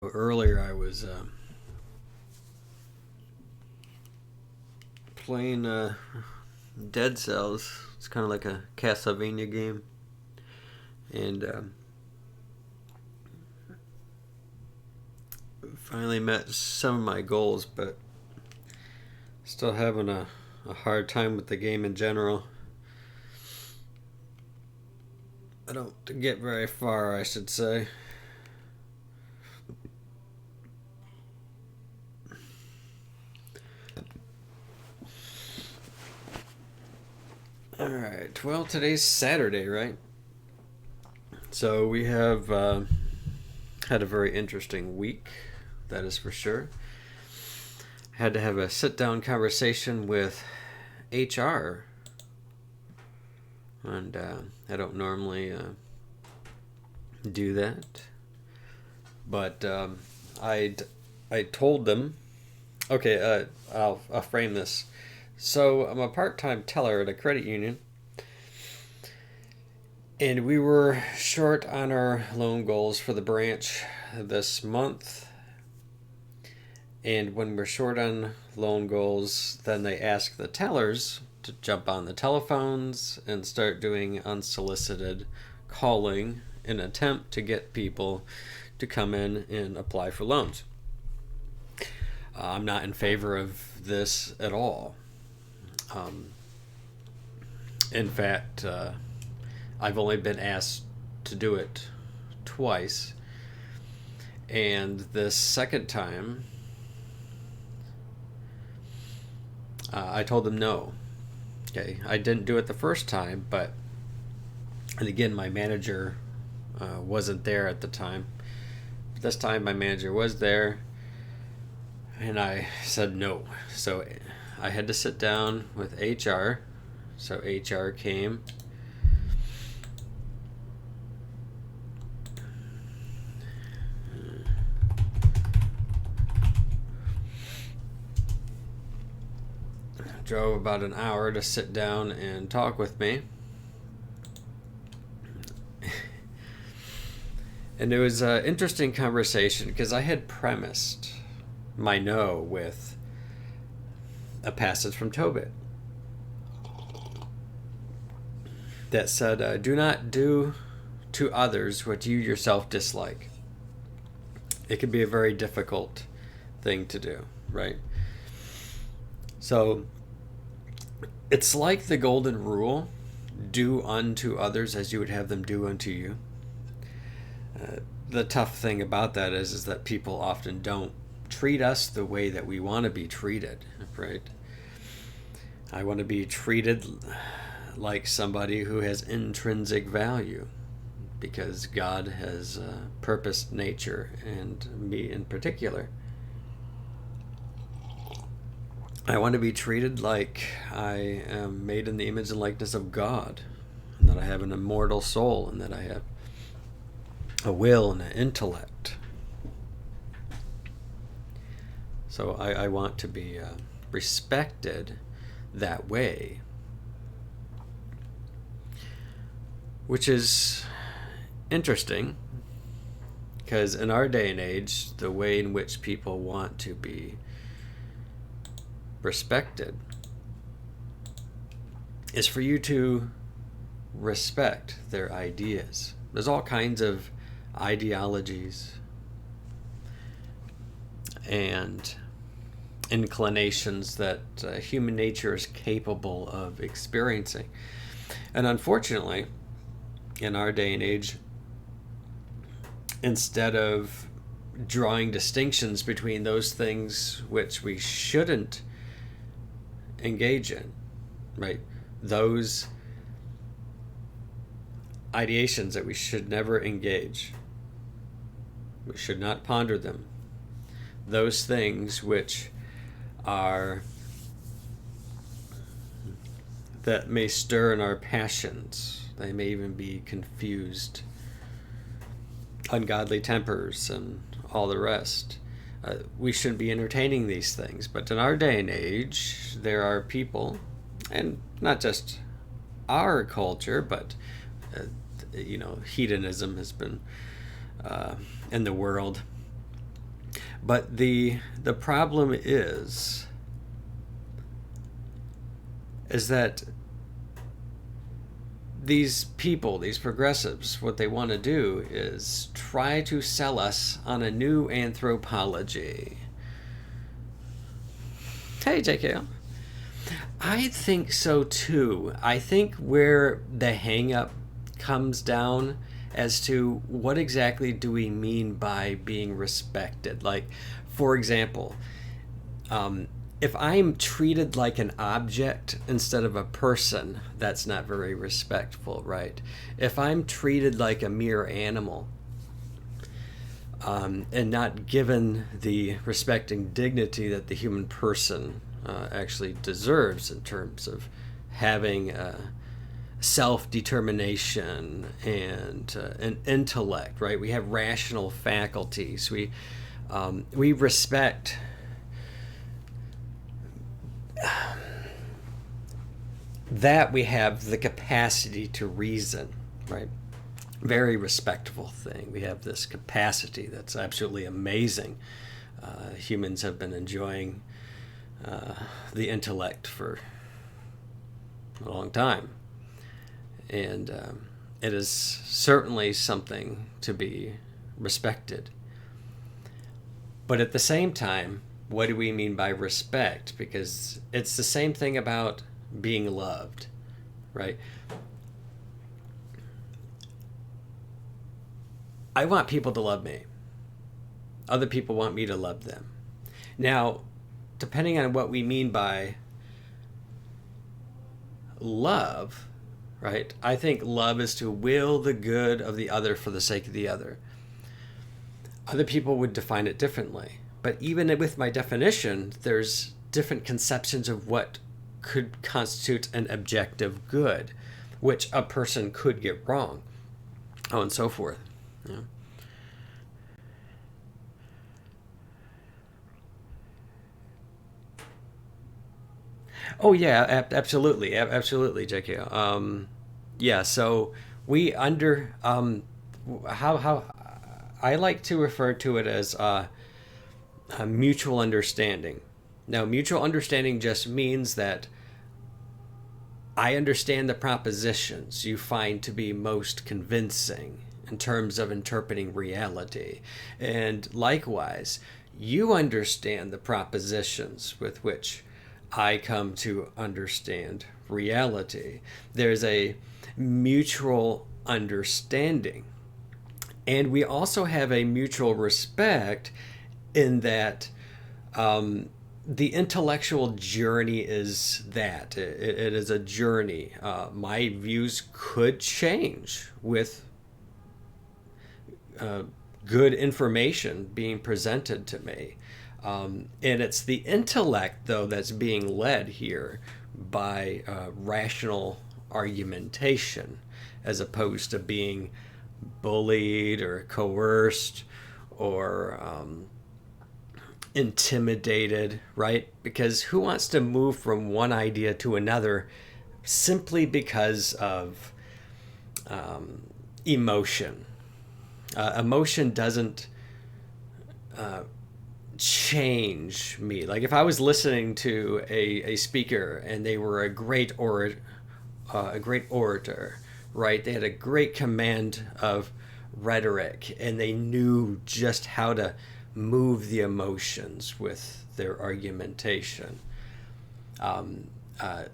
Earlier, I was playing Dead Cells. It's kind of like a Castlevania game, and finally met some of my goals, but still having a hard time with the game in general. I don't get very far, I should say. All right. Well, today's Saturday, right? So we have had a very interesting week. That is for sure. Had to have a sit-down conversation with HR, and I don't normally do that, but I I told them. Okay, I'll frame this. So I'm a part-time teller at a credit union, and we were short on our loan goals for the branch this month. And when we're short on loan goals, then they ask the tellers to jump on the telephones and start doing unsolicited calling in an attempt to get people to come in and apply for loans. I'm not in favor of this at all. Um, in fact, I've only been asked to do it twice, and this second time, I told them no. Okay, I didn't do it the first time, but and again, my manager wasn't there at the time. But this time, my manager was there, and I said no. So I had to sit down with HR. So HR came. Drove about an hour to sit down and talk with me. And it was an interesting conversation because I had premised my no with a passage from Tobit that said, "Do not do to others what you yourself dislike." It can be a very difficult thing to do, right? So it's like the golden rule: do unto others as you would have them do unto you. The tough thing about that is that people often don't treat us the way that we want to be treated, right? I want to be treated like somebody who has intrinsic value because God has purposed nature and me in particular. I want to be treated like I am made in the image and likeness of God, and that I have an immortal soul, and that I have a will and an intellect. So I want to be respected that way, which is interesting because in our day and age, the way in which people want to be respected is for you to respect their ideas. There's all kinds of ideologies and inclinations that human nature is capable of experiencing. And unfortunately, in our day and age, instead of drawing distinctions between those things which we shouldn't engage in, right? Those ideations that we should never engage. We should not ponder them. Those things which are that may stir in our passions. They may even be confused, ungodly tempers, and all the rest. We shouldn't be entertaining these things. But in our day and age, there are people, and not just our culture, but hedonism has been in the world But the problem is that these people, these progressives, what they want to do is try to sell us on a new anthropology. Hey, JKL. I think so too. I think where the hang up comes down as to what exactly do we mean by being respected. Like, for example, if I'm treated like an object instead of a person, that's not very respectful, right? If I'm treated like a mere animal, and not given the respect and dignity that the human person actually deserves in terms of having self-determination and an intellect, right? We have rational faculties. We respect that we have the capacity to reason, right? Very respectful thing. We have this capacity that's absolutely amazing. Humans have been enjoying the intellect for a long time. And it is certainly something to be respected. But at the same time, what do we mean by respect? Because it's the same thing about being loved, right? I want people to love me. Other people want me to love them. Now, depending on what we mean by love, right? I think love is to will the good of the other for the sake of the other. Other people would define it differently. But even with my definition, there's different conceptions of what could constitute an objective good, which a person could get wrong, and so forth. Yeah. Oh yeah, absolutely, JK. Yeah, so we under how I like to refer to it as a mutual understanding. Now, mutual understanding just means that I understand the propositions you find to be most convincing in terms of interpreting reality. And likewise, you understand the propositions with which I come to understand reality. There's a mutual understanding. And we also have a mutual respect in that the intellectual journey is that it is a journey. My views could change with good information being presented to me. And it's the intellect, though, that's being led here by rational argumentation as opposed to being bullied or coerced or intimidated, right? Because who wants to move from one idea to another simply because of emotion? Emotion doesn't change me. Like if I was listening to a speaker and they were a great orator, right? They had a great command of rhetoric and they knew just how to move the emotions with their argumentation.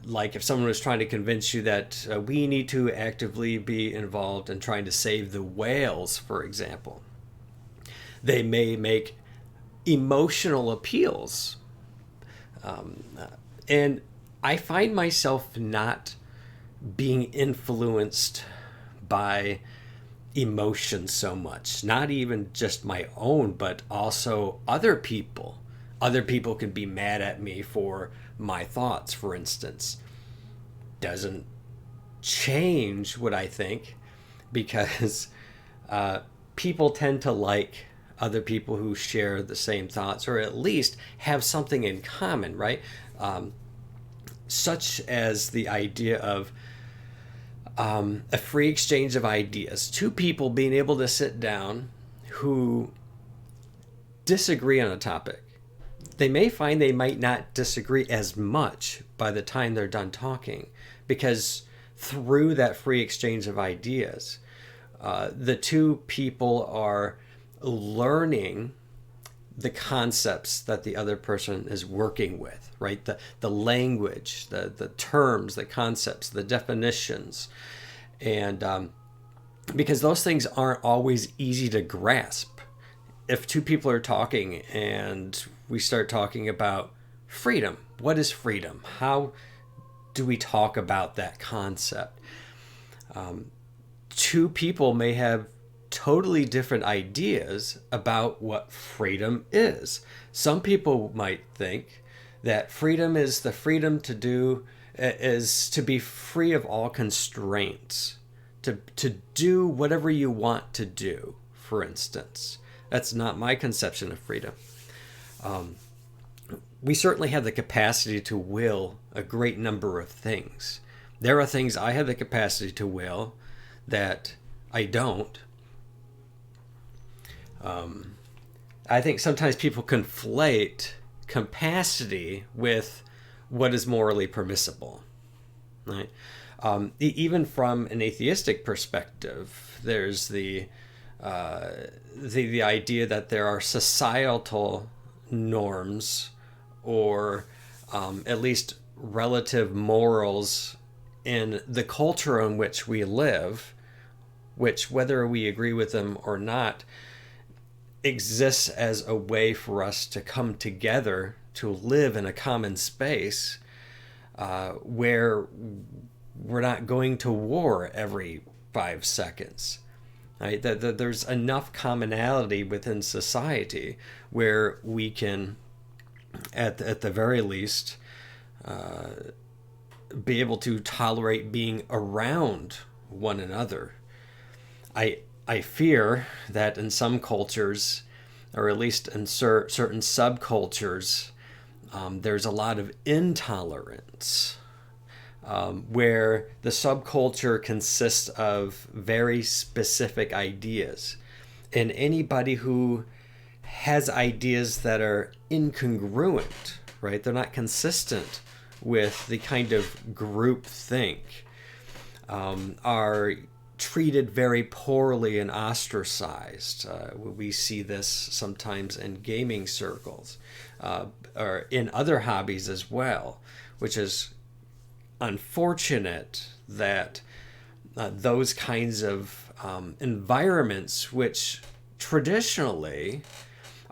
Like if someone was trying to convince you that we need to actively be involved in trying to save the whales, for example, they may make emotional appeals. And I find myself not being influenced by emotion so much, not even just my own, but also other people. Other people could be mad at me for my thoughts, for instance. Doesn't change what I think because people tend to like other people who share the same thoughts or at least have something in common, right? Such as the idea of a free exchange of ideas. Two people being able to sit down who disagree on a topic, they may find they might not disagree as much by the time they're done talking, because through that free exchange of ideas, the two people are learning the concepts that the other person is working with, right? The language, the terms, the concepts, the definitions. And because those things aren't always easy to grasp. If two people are talking and we start talking about freedom, what is freedom? How do we talk about that concept? Two people may have totally different ideas about what freedom is. Some people might think that freedom is the freedom to do, is to be free of all constraints, to do whatever you want to do, for instance. That's not my conception of freedom. We certainly have the capacity to will a great number of things. There are things I have the capacity to will that I don't. I think sometimes people conflate capacity with what is morally permissible, right? Even from an atheistic perspective, there's the idea that there are societal norms, or at least relative morals in the culture in which we live, which, whether we agree with them or not, exists as a way for us to come together to live in a common space where we're not going to war every 5 seconds. Right? That there's enough commonality within society where we can, at the very least, be able to tolerate being around one another. I fear that in some cultures, or at least in certain subcultures, there's a lot of intolerance, where the subculture consists of very specific ideas. And anybody who has ideas that are incongruent, right? They're not consistent with the kind of group think, are treated very poorly and ostracized. We see this sometimes in gaming circles, or in other hobbies as well, which is unfortunate that those kinds of environments, which traditionally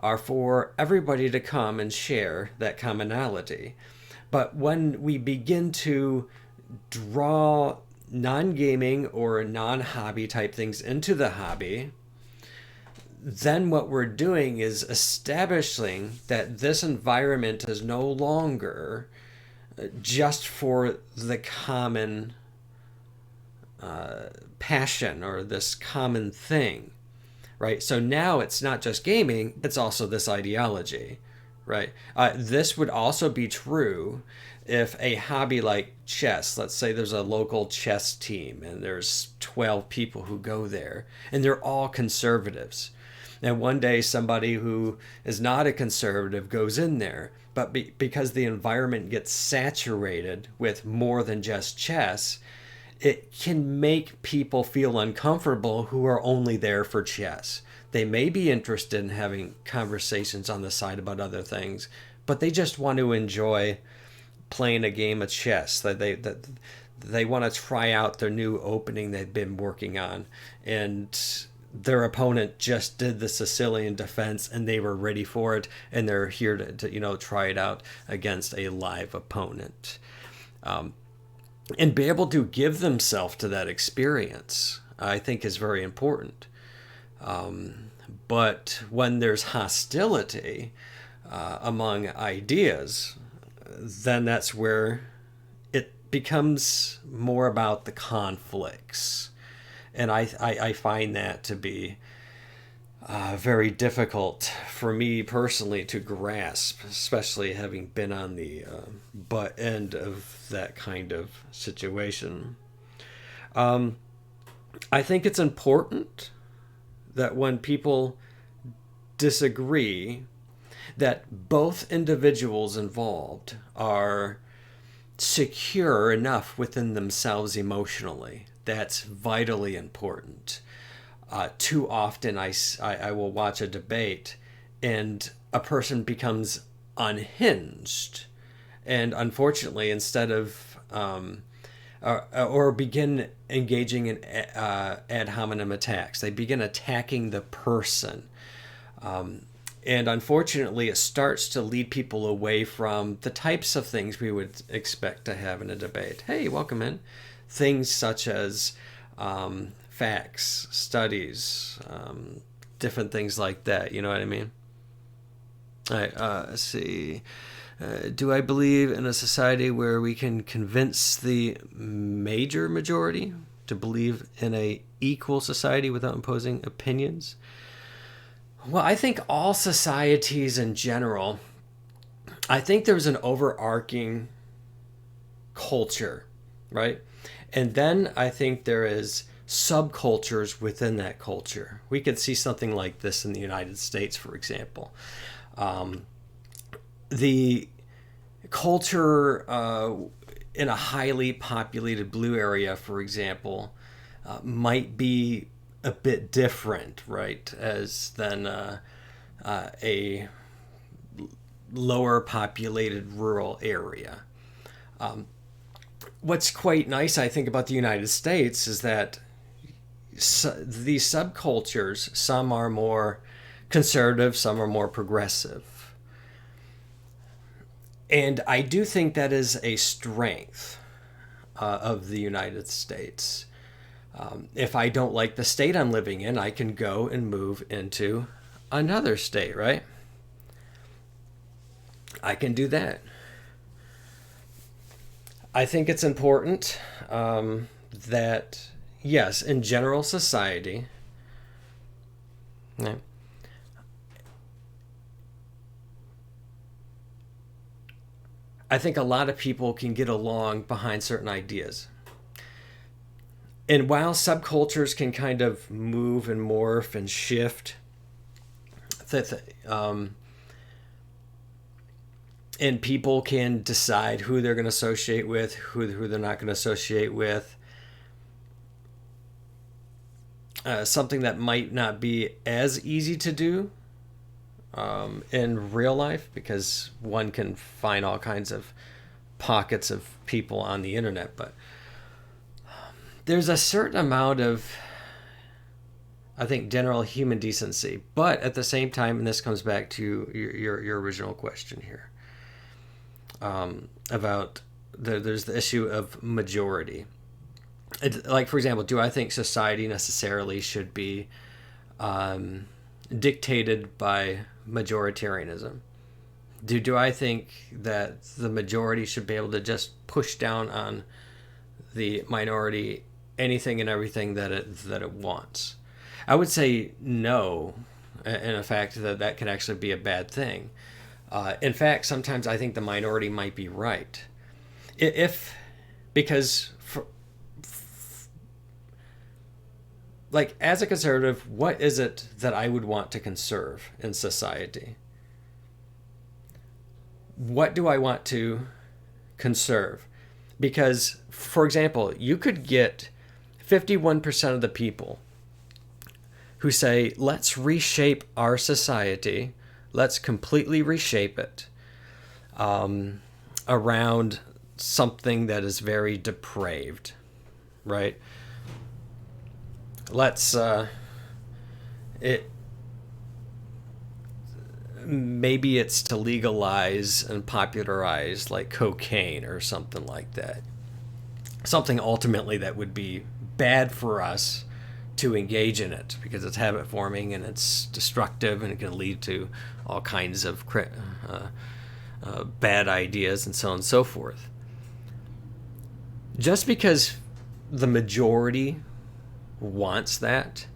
are for everybody to come and share that commonality. But when we begin to draw non-gaming or non-hobby type things into the hobby, then what we're doing is establishing that this environment is no longer just for the common passion or this common thing, right? So now it's not just gaming, it's also this ideology, right? This would also be true if a hobby like chess, let's say there's a local chess team and there's 12 people who go there and they're all conservatives. And one day somebody who is not a conservative goes in there, but because the environment gets saturated with more than just chess, it can make people feel uncomfortable who are only there for chess. They may be interested in having conversations on the side about other things, but they just want to enjoy playing a game of chess. That they want to try out their new opening they've been working on, and their opponent just did the Sicilian defense and they were ready for it, and they're here to try it out against a live opponent, and be able to give themselves to that experience, I think, is very important. But when there's hostility among ideas, then that's where it becomes more about the conflicts. And I find that to be very difficult for me personally to grasp, especially having been on the butt end of that kind of situation. I think it's important that when people disagree that both individuals involved are secure enough within themselves emotionally. That's vitally important. Too often I will watch a debate and a person becomes unhinged. And unfortunately, instead of, or begin engaging in ad hominem attacks, they begin attacking the person. And unfortunately, it starts to lead people away from the types of things we would expect to have in a debate. Hey, welcome in. Things such as facts, studies, different things like that. You know what I mean? All right, let's see. Do I believe in a society where we can convince the major majority to believe in a equal society without imposing opinions? Well, I think all societies in general, I think there's an overarching culture, right? And then I think there is subcultures within that culture. We could see something like this in the United States, for example. The culture in a highly populated blue area, for example, might be a bit different, right, as than a lower populated rural area. What's quite nice, I think, about the United States is that these subcultures, some are more conservative, some are more progressive. And I do think that is a strength of the United States. If I don't like the state I'm living in, I can go and move into another state, right? I can do that. I think it's important that, yes, in general society, yeah, I think a lot of people can get along behind certain ideas. And while subcultures can kind of move and morph and shift, and people can decide who they're going to associate with, who they're not going to associate with, something that might not be as easy to do in real life, because one can find all kinds of pockets of people on the internet, but there's a certain amount of, I think, general human decency. But at the same time, and this comes back to your original question here, about there's the issue of majority. Like, for example, do I think society necessarily should be dictated by majoritarianism? Do I think that the majority should be able to just push down on the minority anything and everything that it wants? I would say no, and in fact that could actually be a bad thing. In fact, sometimes I think the minority might be right, because like, as a conservative, what is it that I would want to conserve in society? What do I want to conserve? Because, for example, you could get 51% of the people who say, let's reshape our society, let's completely reshape it around something that is very depraved, right? Maybe it's to legalize and popularize like cocaine or something like that. Something ultimately that would be bad for us to engage in it, because it's habit forming and it's destructive and it can lead to all kinds of bad ideas and so on and so forth. Just because the majority wants that,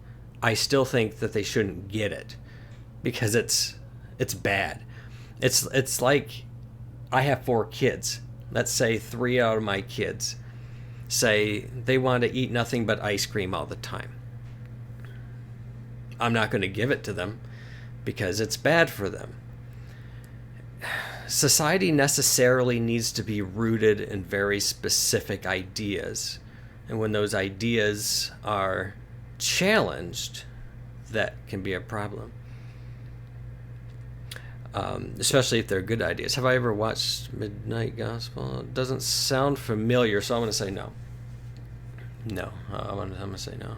I still think that they shouldn't get it, because it's bad. It's like, I have 4 kids. Let's say 3 out of my kids say they want to eat nothing but ice cream all the time. I'm not going to give it to them, because it's bad for them. Society necessarily needs to be rooted in very specific ideas. And when those ideas are challenged, that can be a problem. Especially if they're good ideas. Have I ever watched Midnight Gospel? It doesn't sound familiar, so I'm going to say no. No, I'm going to say no.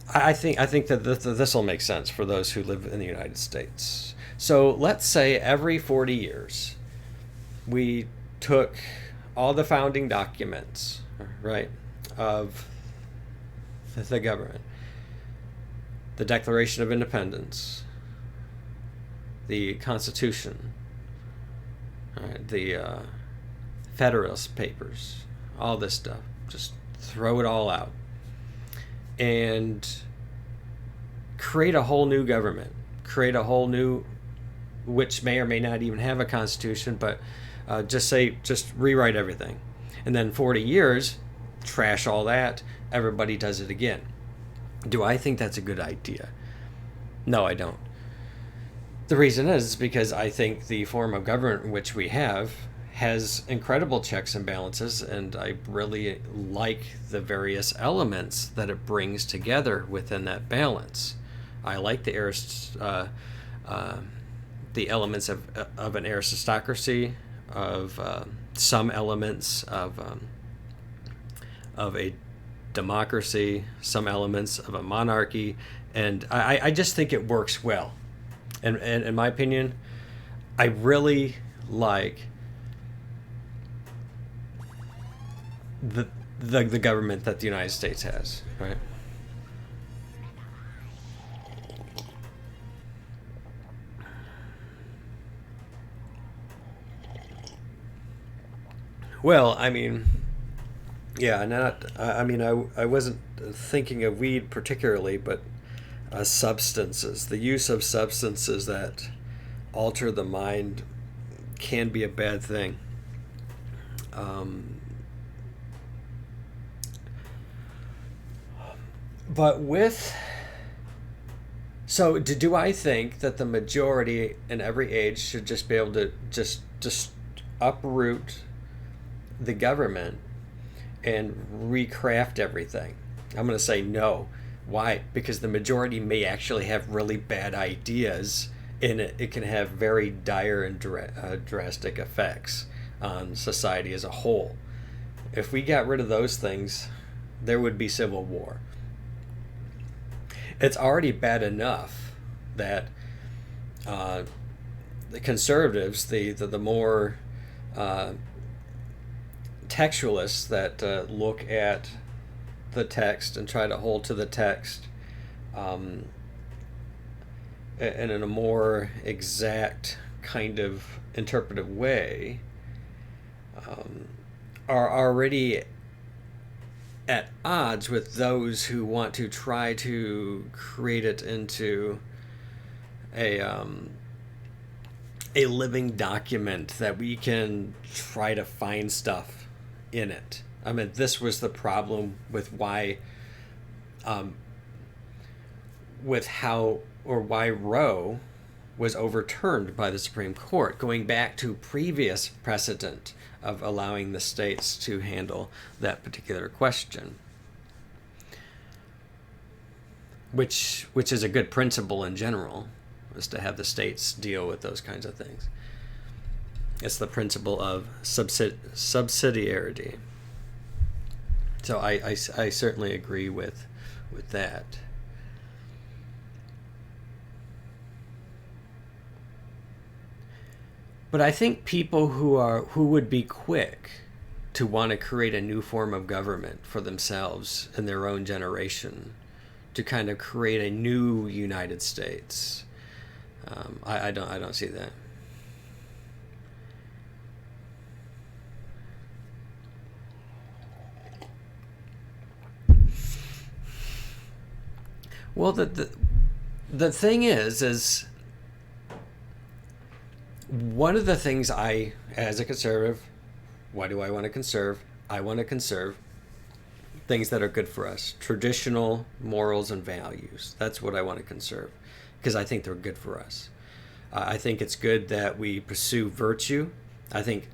I think that this will make sense for those who live in the United States. So let's say every 40 years, we took all the founding documents, right, of the government, the Declaration of Independence, the Constitution, right, the Federalist Papers, all this stuff, just throw it all out and create a whole new government, create a whole new, which may or may not even have a constitution, but just rewrite everything. And then 40 years, trash all that, everybody does it again. Do I think that's a good idea? No, I don't. The reason is because I think the form of government in which we have has incredible checks and balances, and I really like the various elements that it brings together within that balance. I like the elements of an aristocracy, of some elements of a democracy, some elements of a monarchy, and I just think it works well. And in my opinion, I really like the government that the United States has, right? Well, I mean, yeah, I wasn't thinking of weed particularly, but substances. The use of substances that alter the mind can be a bad thing. But do I think that the majority in every age should just be able to just uproot the government and recraft everything? I'm going to say no. Why? Because the majority may actually have really bad ideas, and it can have very dire and drastic effects on society as a whole. If we got rid of those things, there would be civil war. It's already bad enough that the conservatives, the more textualists that look at the text and try to hold to the text and in a more exact kind of interpretive way, are already at odds with those who want to try to create it into a living document that we can try to find stuff in it. I mean, this was the problem with why Roe was overturned by the Supreme Court, going back to previous precedent of allowing the states to handle that particular question, which is a good principle in general, is to have the states deal with those kinds of things. It's the principle of subsidiarity. So I certainly agree with that. But I think people who would be quick to want to create a new form of government for themselves in their own generation, to kind of create a new United States, I don't see that. Well, the thing is one of the things as a conservative, why do I want to conserve? I want to conserve things that are good for us, traditional morals and values. That's what I want to conserve because I think they're good for us. I think it's good that we pursue virtue. I think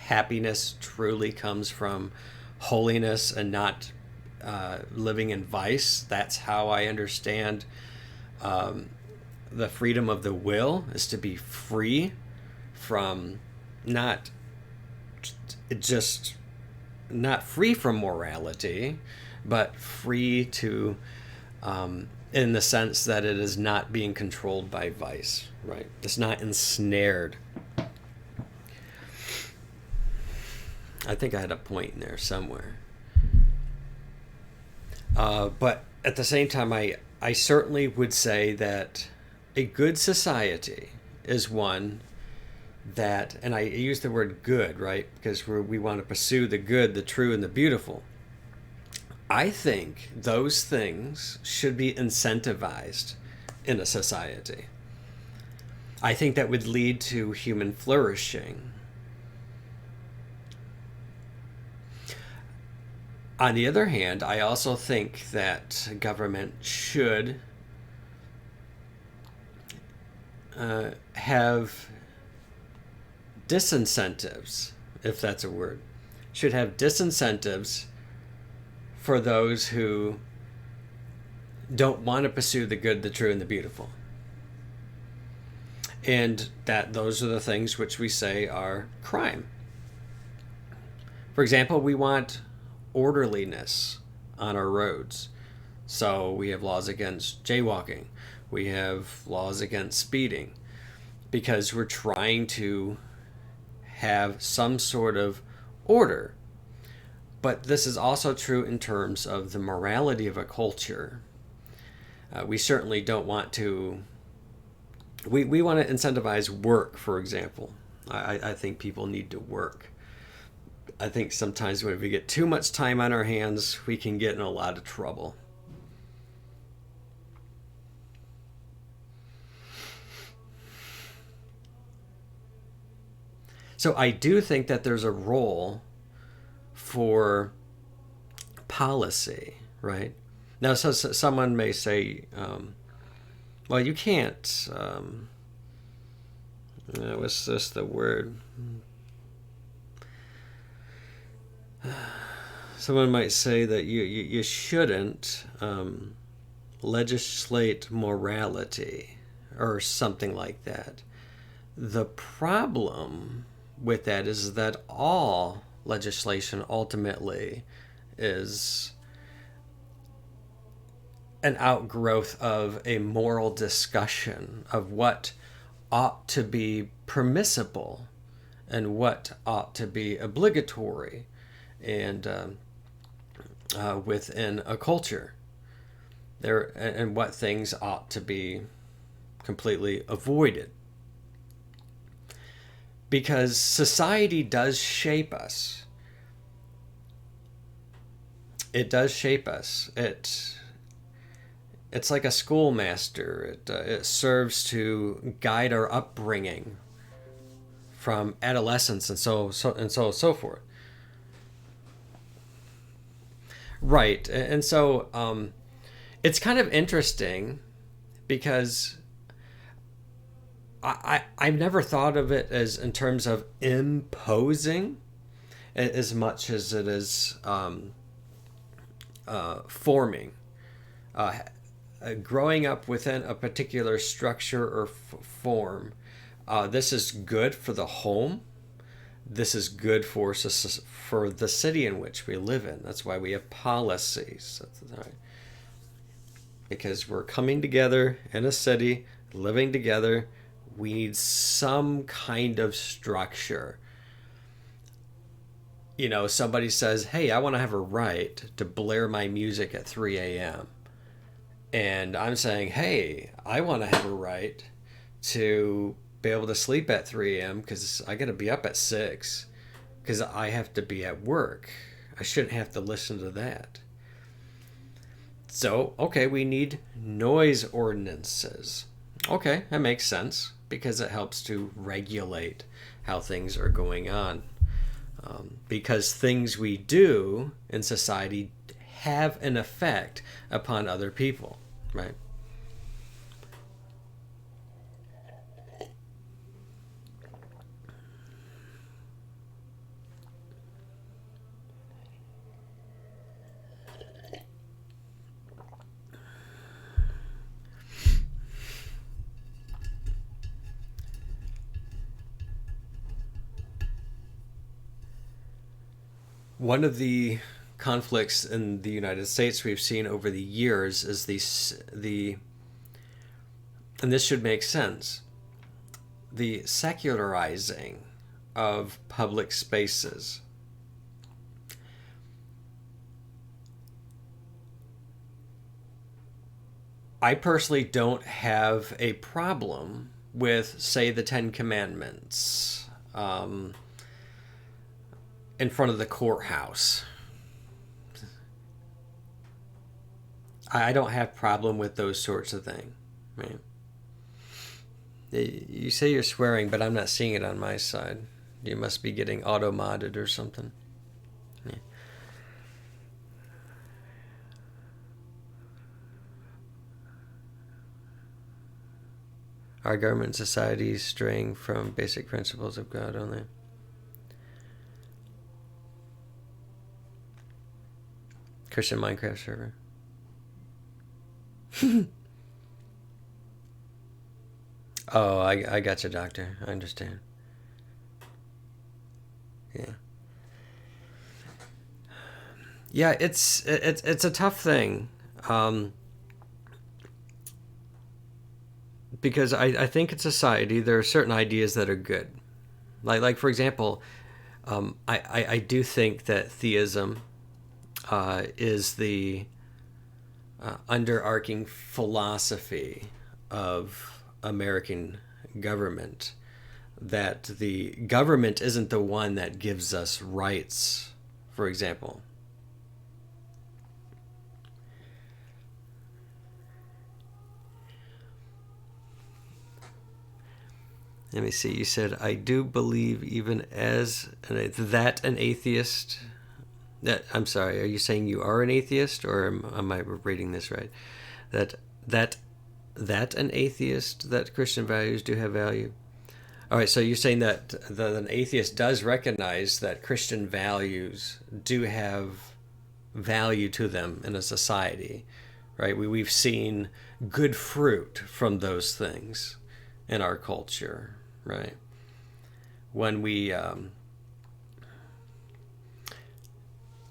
happiness truly comes from holiness and not living in vice. That's how I understand the freedom of the will is to be free from not just not free from morality, but free to in the sense that it is not being controlled by vice, right? It's not ensnared. I think I had a point in there somewhere. But at the same time, I certainly would say that a good society is one that, and I use the word good, right? Because we want to pursue the good, the true, and the beautiful. I think those things should be incentivized in a society. I think that would lead to human flourishing. On the other hand, I also think that government should have disincentives, if that's a word, should have disincentives for those who don't want to pursue the good, the true, and the beautiful. And that those are the things which we say are crime. For example, we want orderliness on our roads. So we have laws against jaywalking. We have laws against speeding because we're trying to have some sort of order. But this is also true in terms of the morality of a culture. We certainly don't want to... We want to incentivize work, for example. I think people need to work. I think sometimes when we get too much time on our hands, we can get in a lot of trouble. So I do think that there's a role for policy, right? Now, so someone may say, well, you can't, what's this, the word? Someone might say that you shouldn't legislate morality or something like that. The problem with that is that all legislation ultimately is an outgrowth of a moral discussion of what ought to be permissible and what ought to be obligatory and within a culture there, and what things ought to be completely avoided. Because society does shape us. It does shape us. It's like a schoolmaster. It serves to guide our upbringing from adolescence and so forth. Right, and so it's kind of interesting because I've never thought of it as in terms of imposing as much as it is forming. Growing up within a particular structure or form, this is good for the home. This is good for the city in which we live in. That's why we have policies. Right. Because we're coming together in a city, living together. We need some kind of structure. You know, somebody says, hey, I want to have a right to blare my music at 3 a.m. And I'm saying, hey, I want to have a right to be able to sleep at 3 a.m. because I got to be up at 6 because I have to be at work. I shouldn't have to listen to that. So, okay, we need noise ordinances. Okay, that makes sense because it helps to regulate how things are going on. because things we do in society have an effect upon other people, right? One of the conflicts in the United States we've seen over the years is the and this should make sense, the secularizing of public spaces. I personally don't have a problem with, say, the Ten Commandments in front of the courthouse. I don't have problem with those sorts of things. Right? You say you're swearing, but I'm not seeing it on my side. You must be getting auto-modded or something. Yeah. Our government and society straying from basic principles of God only. Christian Minecraft server. Oh, I got you, doctor. I understand. Yeah. Yeah, it's a tough thing. Because I think in society there are certain ideas that are good. Like for example, I do think that theism is the underarching philosophy of American government. That the government isn't the one that gives us rights, for example. Let me see. You said, I do believe even as an atheist. That I'm sorry. Are you saying you are an atheist, or am I reading this right? That that that an atheist, that Christian values do have value. All right. So you're saying that an atheist does recognize that Christian values do have value to them in a society, right? We've seen good fruit from those things in our culture, right? When we,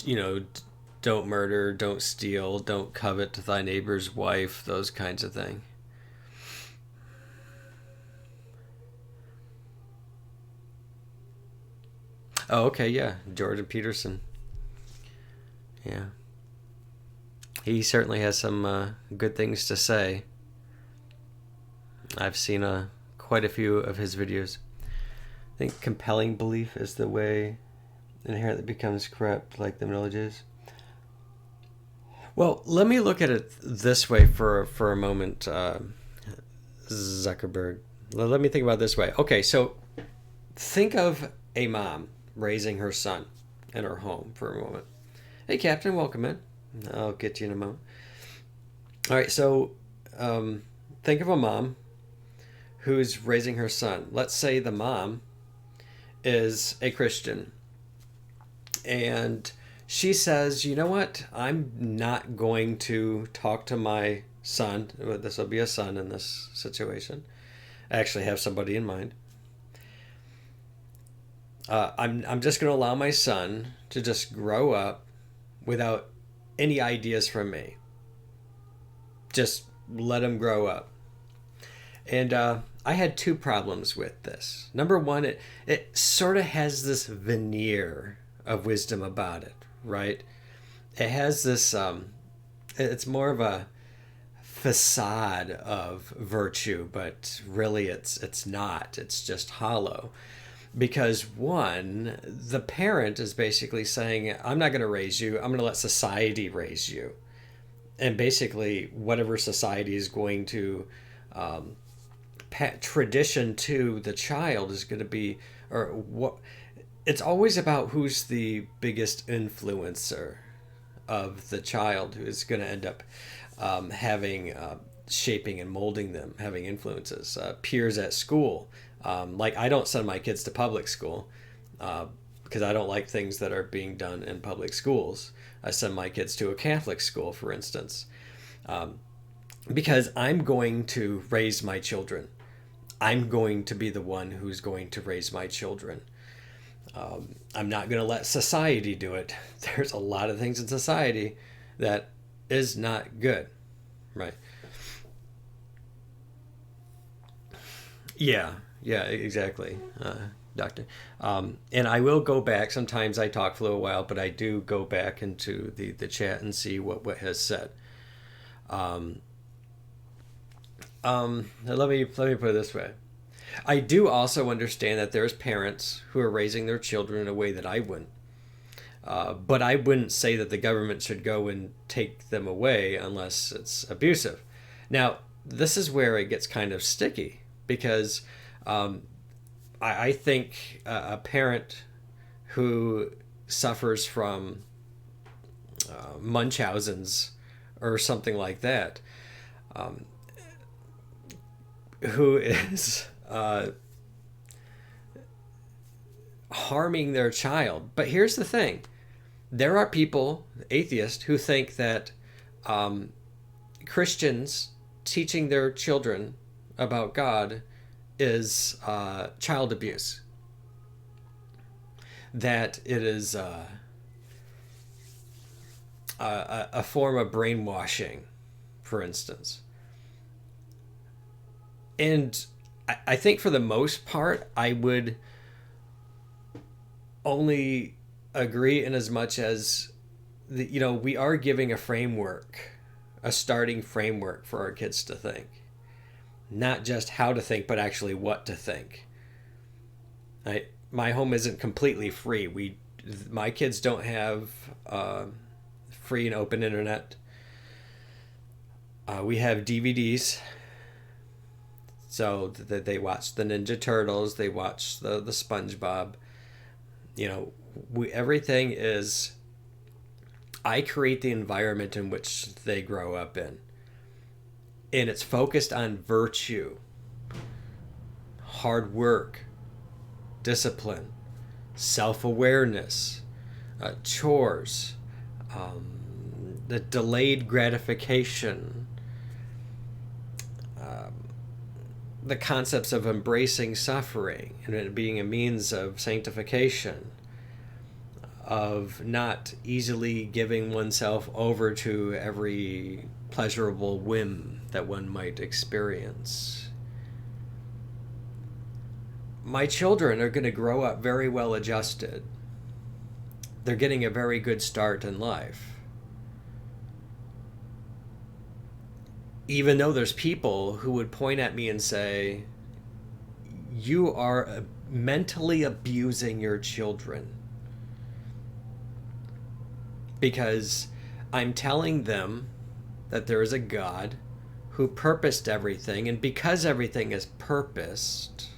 you know, don't murder, don't steal, don't covet thy neighbor's wife, those kinds of things. Oh, okay, yeah, Jordan Peterson. Yeah, he certainly has some good things to say. I've seen quite a few of his videos. I think compelling belief is the way inherently becomes corrupt, like the knowledge is. Well, let me look at it this way for a moment, Zuckerberg. Let me think about it this way. Okay, so think of a mom raising her son in her home for a moment. Hey, Captain, welcome in. I'll get you in a moment. All right, so think of a mom who's raising her son. Let's say the mom is a Christian, and she says, you know what? I'm not going to talk to my son. This will be a son in this situation. I actually have somebody in mind. I'm just going to allow my son to just grow up without any ideas from me. Just let him grow up. And I had two problems with this. Number one, it sort of has this veneer of wisdom about it, right? It has this, it's more of a facade of virtue, but really it's not. It's just hollow. Because one, the parent is basically saying, I'm not going to raise you, I'm going to let society raise you. And basically, whatever society is going to tradition to the child is going to be, or what it's always about who's the biggest influencer of the child who is going to end up having shaping and molding them, having influences. Peers at school. Like, I don't send my kids to public school because I don't like things that are being done in public schools. I send my kids to a Catholic school, for instance, because I'm going to raise my children. I'm going to be the one who's going to raise my children. I'm not going to let society do it. There's a lot of things in society that is not good, right? Yeah, yeah, exactly, doctor. And I will go back. Sometimes I talk for a little while, but I do go back into the chat and see what has said. Um, let me put it this way. I do also understand that there's parents who are raising their children in a way that I wouldn't. But I wouldn't say that the government should go and take them away unless it's abusive. Now, this is where it gets kind of sticky because um, I think a parent who suffers from Munchausen's or something like that, um, who is harming their child. But here's the thing: there are people, atheists, who think that um, Christians teaching their children about God is child abuse. That it is a form of brainwashing, for instance. And I think for the most part, I would only agree in as much as we are giving a framework, a starting framework for our kids to think, not just how to think, but actually what to think. My home isn't completely free. My kids don't have free and open internet. We have DVDs, so that they watch the Ninja Turtles, they watch the SpongeBob. Everything is. I create the environment in which they grow up in, and it's focused on virtue, hard work, discipline, self-awareness, chores, the delayed gratification, the concepts of embracing suffering and it being a means of sanctification, of not easily giving oneself over to every pleasurable whim that one might experience. My children are going to grow up very well adjusted. They're getting a very good start in life. Even though there's people who would point at me and say, you are mentally abusing your children. Because I'm telling them that there is a God who purposed everything, and because everything is purposed,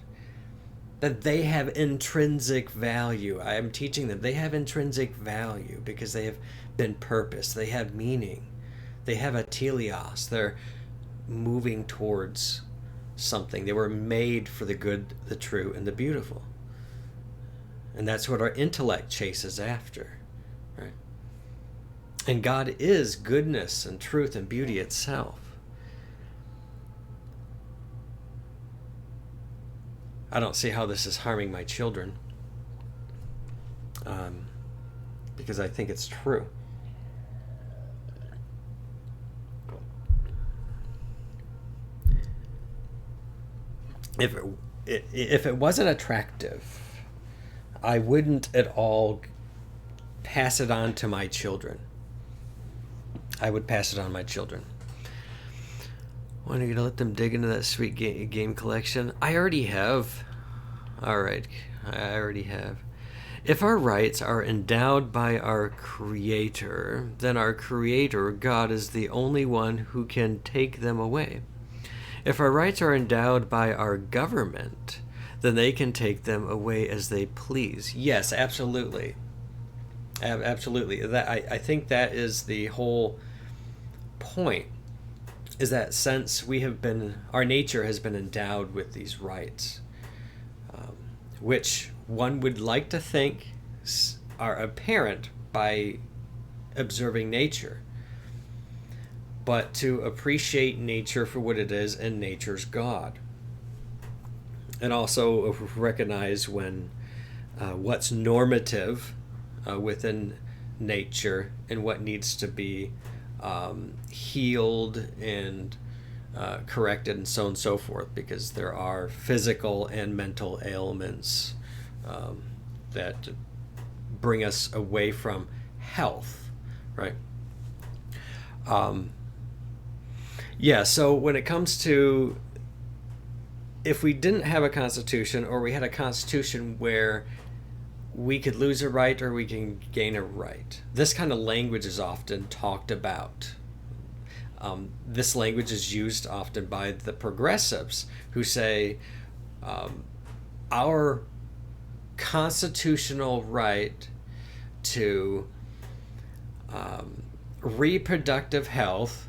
that they have intrinsic value. I am teaching them they have intrinsic value because they have been purposed. They have meaning. They have a teleos. They're moving towards something. They were made for the good, the true, and the beautiful. And that's what our intellect chases after, right? And God is goodness and truth and beauty itself. I don't see how this is harming my children, because I think it's true. If it wasn't attractive, I wouldn't at all pass it on to my children. I would pass it on to my children. When are you gonna let them dig into that sweet game collection? I already have. All right, I already have. If our rights are endowed by our Creator, then our Creator, God, is the only one who can take them away. If our rights are endowed by our government, then they can take them away as they please. Yes, absolutely. Absolutely. I think that is the whole point, is that since our nature has been endowed with these rights, which one would like to think are apparent by observing nature, but to appreciate nature for what it is and nature's God. And also recognize when what's normative within nature and what needs to be healed and corrected and so on and so forth, because there are physical and mental ailments that bring us away from health, right? So when it comes to, if we didn't have a constitution, or we had a constitution where we could lose a right or we can gain a right, this kind of language is often talked about. This language is used often by the progressives, who say our constitutional right to reproductive health,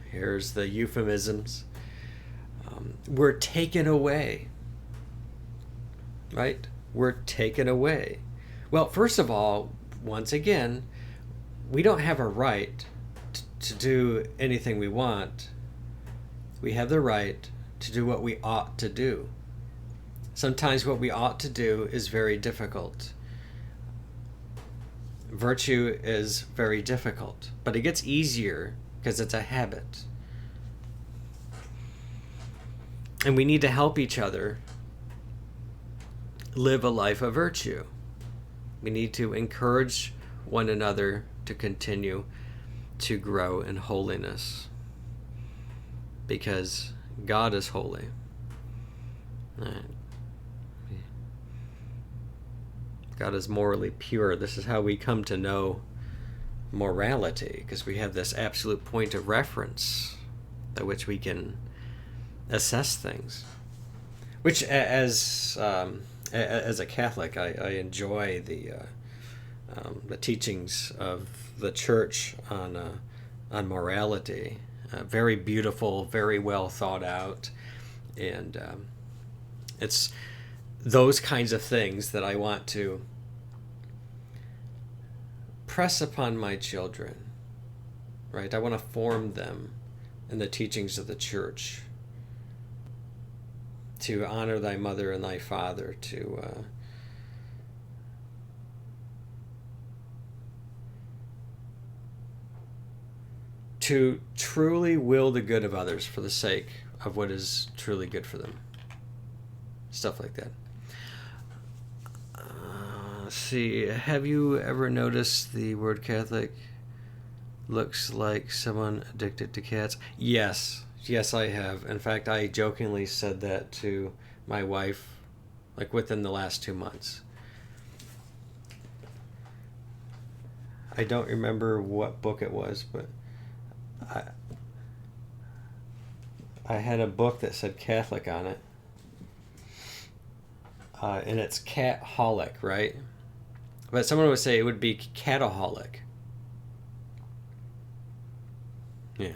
here's the euphemisms, were taken away. Right? We're taken away. Well, first of all, once again, we don't have a right to do anything we want. We have the right to do what we ought to do. Sometimes what we ought to do is very difficult. Virtue is very difficult, but it gets easier because it's a habit. And we need to help each other live a life of virtue. We need to encourage one another to continue to grow in holiness, because God is holy. God is morally pure. This is how we come to know morality, because we have this absolute point of reference at which we can assess things. Which, as a Catholic, I enjoy the teachings of the Church on morality. Very beautiful, very well thought out, and it's those kinds of things that I want to press upon my children. Right? I want to form them in the teachings of the Church. To honor thy mother and thy father, to truly will the good of others for the sake of what is truly good for them. Stuff like that. Let's see, have you ever noticed the word Catholic looks like someone addicted to cats? Yes, I have. In fact, I jokingly said that to my wife, like within the last 2 months. I don't remember what book it was, but I had a book that said Catholic on it. And it's cat-holic, right? But someone would say it would be cataholic. Yeah.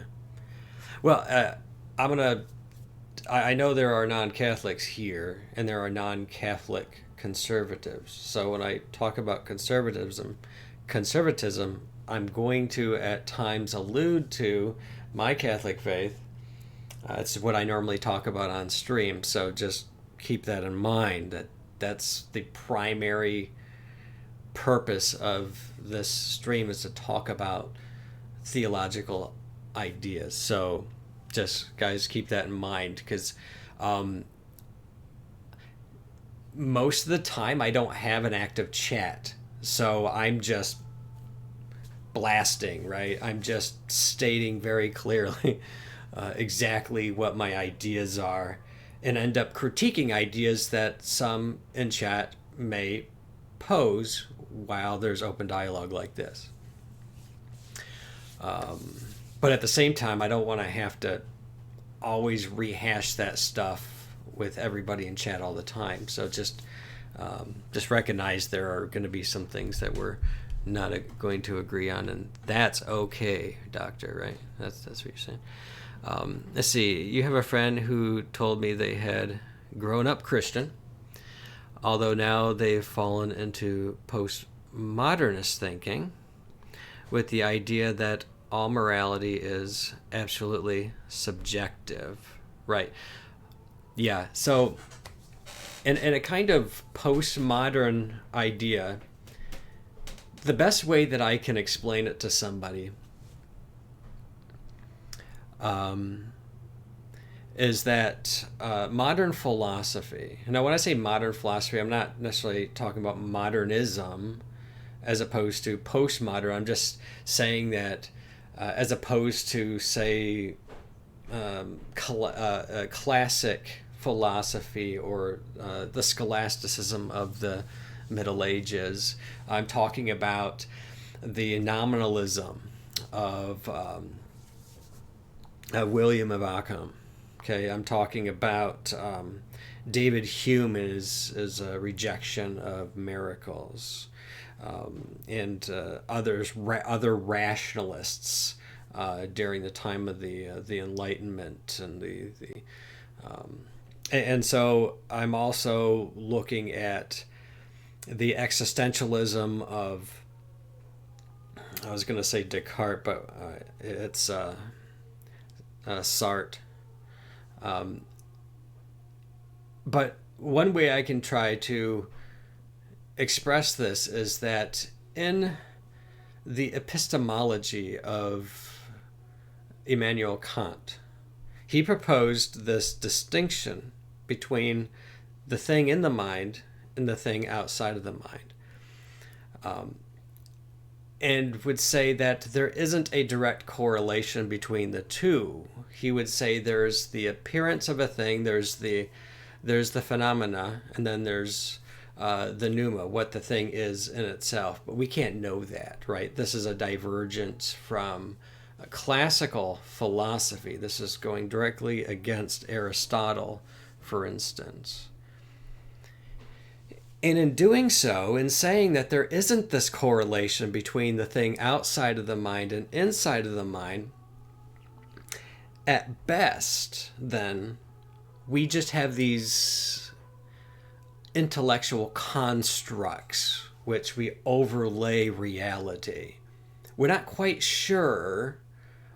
Well, I know there are non-Catholics here, and there are non-Catholic conservatives. So when I talk about conservatism, I'm going to at times allude to my Catholic faith. It's what I normally talk about on stream, so just keep that in mind, that's the primary purpose of this stream, is to talk about theological ideas. So just, guys, keep that in mind, because most of the time I don't have an active chat, so I'm just blasting, right? I'm just stating very clearly exactly what my ideas are, and end up critiquing ideas that some in chat may pose while there's open dialogue like this. But at the same time, I don't want to have to always rehash that stuff with everybody in chat all the time. So just recognize there are going to be some things that we're not going to agree on, and that's okay, Doctor. Right? That's what you're saying. Let's see. You have a friend who told me they had grown up Christian, although now they've fallen into postmodernist thinking with the idea that all morality is absolutely subjective. Right. Yeah. So, in a kind of postmodern idea, the best way that I can explain it to somebody is that modern philosophy, now when I say modern philosophy, I'm not necessarily talking about modernism as opposed to postmodern. I'm just saying that as opposed to, say, classic philosophy or the scholasticism of the Middle Ages, I'm talking about the nominalism of William of Ockham. Okay, I'm talking about David Hume is a rejection of miracles, and other rationalists during the time of the Enlightenment and and so I'm also looking at the existentialism of, I was going to say Descartes, but it's Sartre. But one way I can try to express this is that in the epistemology of Immanuel Kant, he proposed this distinction between the thing in the mind and the thing outside of the mind. And would say that there isn't a direct correlation between the two. He would say there's the appearance of a thing, there's the phenomena, and then there's the pneuma, what the thing is in itself. But we can't know that, right? This is a divergence from classical philosophy. This is going directly against Aristotle, for instance. And in doing so, in saying that there isn't this correlation between the thing outside of the mind and inside of the mind, at best, then, we just have these intellectual constructs which we overlay reality. We're not quite sure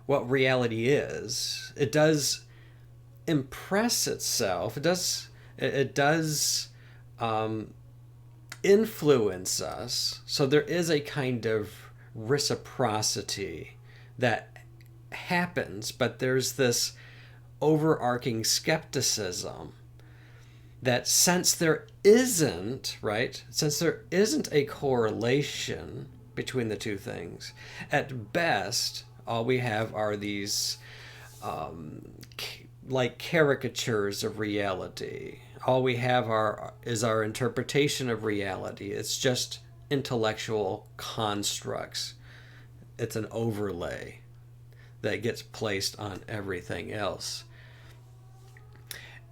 what reality is. It does impress itself. It does influence us. So there is a kind of reciprocity that happens, but there's this overarching skepticism that since there isn't a correlation between the two things, at best, all we have are these like caricatures of reality. All we have is our interpretation of reality. It's just intellectual constructs. It's an overlay that gets placed on everything else.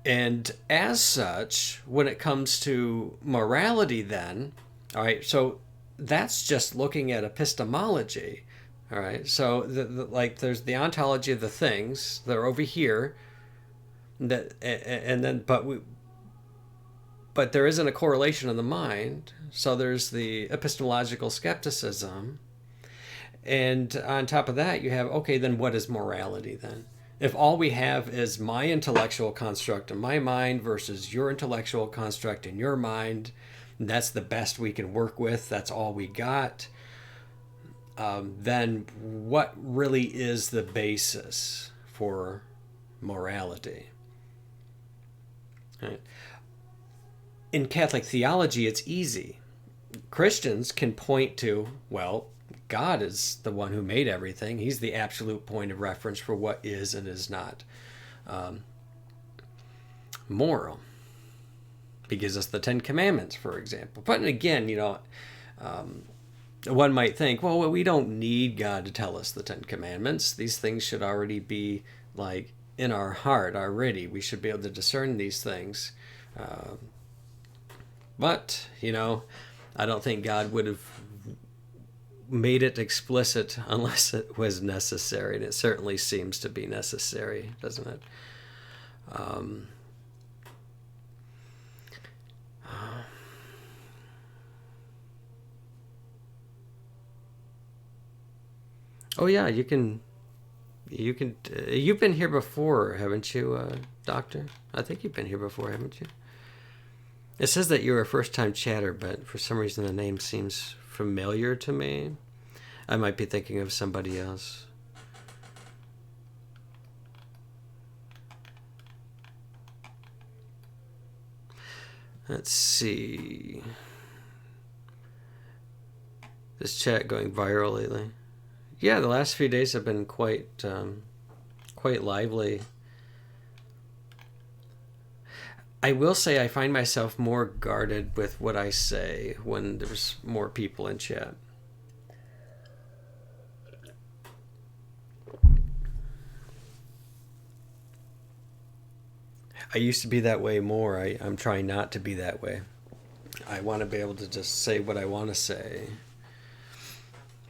And as such, when it comes to morality then, all right, so that's just looking at epistemology, all right? So like there's the ontology of the things that are over here, but there isn't a correlation in the mind. So there's the epistemological skepticism. And on top of that, you have, okay, then what is morality then? If all we have is my intellectual construct in my mind versus your intellectual construct in your mind, that's the best we can work with, that's all we got, then what really is the basis for morality? Right. In Catholic theology, it's easy. Christians can point to, well, God is the one who made everything. He's the absolute point of reference for what is and is not moral. He gives us the Ten Commandments, for example. But again, one might think, well, we don't need God to tell us the Ten Commandments. These things should already be like in our heart already. We should be able to discern these things. But, I don't think God would have made it explicit unless it was necessary. And it certainly seems to be necessary, doesn't it? Um, oh yeah, you've been here before, haven't you, Doctor? I think you've been here before, haven't you? It says that you're a first-time chatter, but for some reason the name seems familiar to me. I might be thinking of somebody else. Let's see. This chat going viral lately. Yeah, the last few days have been quite lively. I will say I find myself more guarded with what I say when there's more people in chat. I used to be that way more. I'm trying not to be that way. I want to be able to just say what I want to say,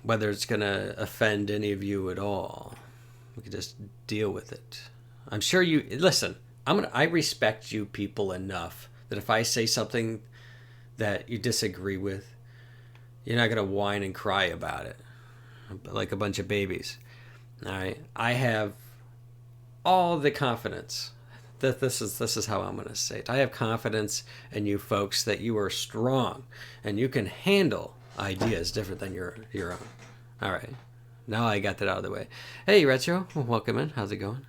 whether it's going to offend any of you at all. We can just deal with it. I'm sure you listen. I respect you people enough that if I say something that you disagree with, you're not gonna whine and cry about it like a bunch of babies. All right, I have all the confidence that this is how I'm gonna say it. I have confidence in you folks that you are strong and you can handle ideas different than your own. All right, now I got that out of the way. Hey, Retro, welcome in. How's it going?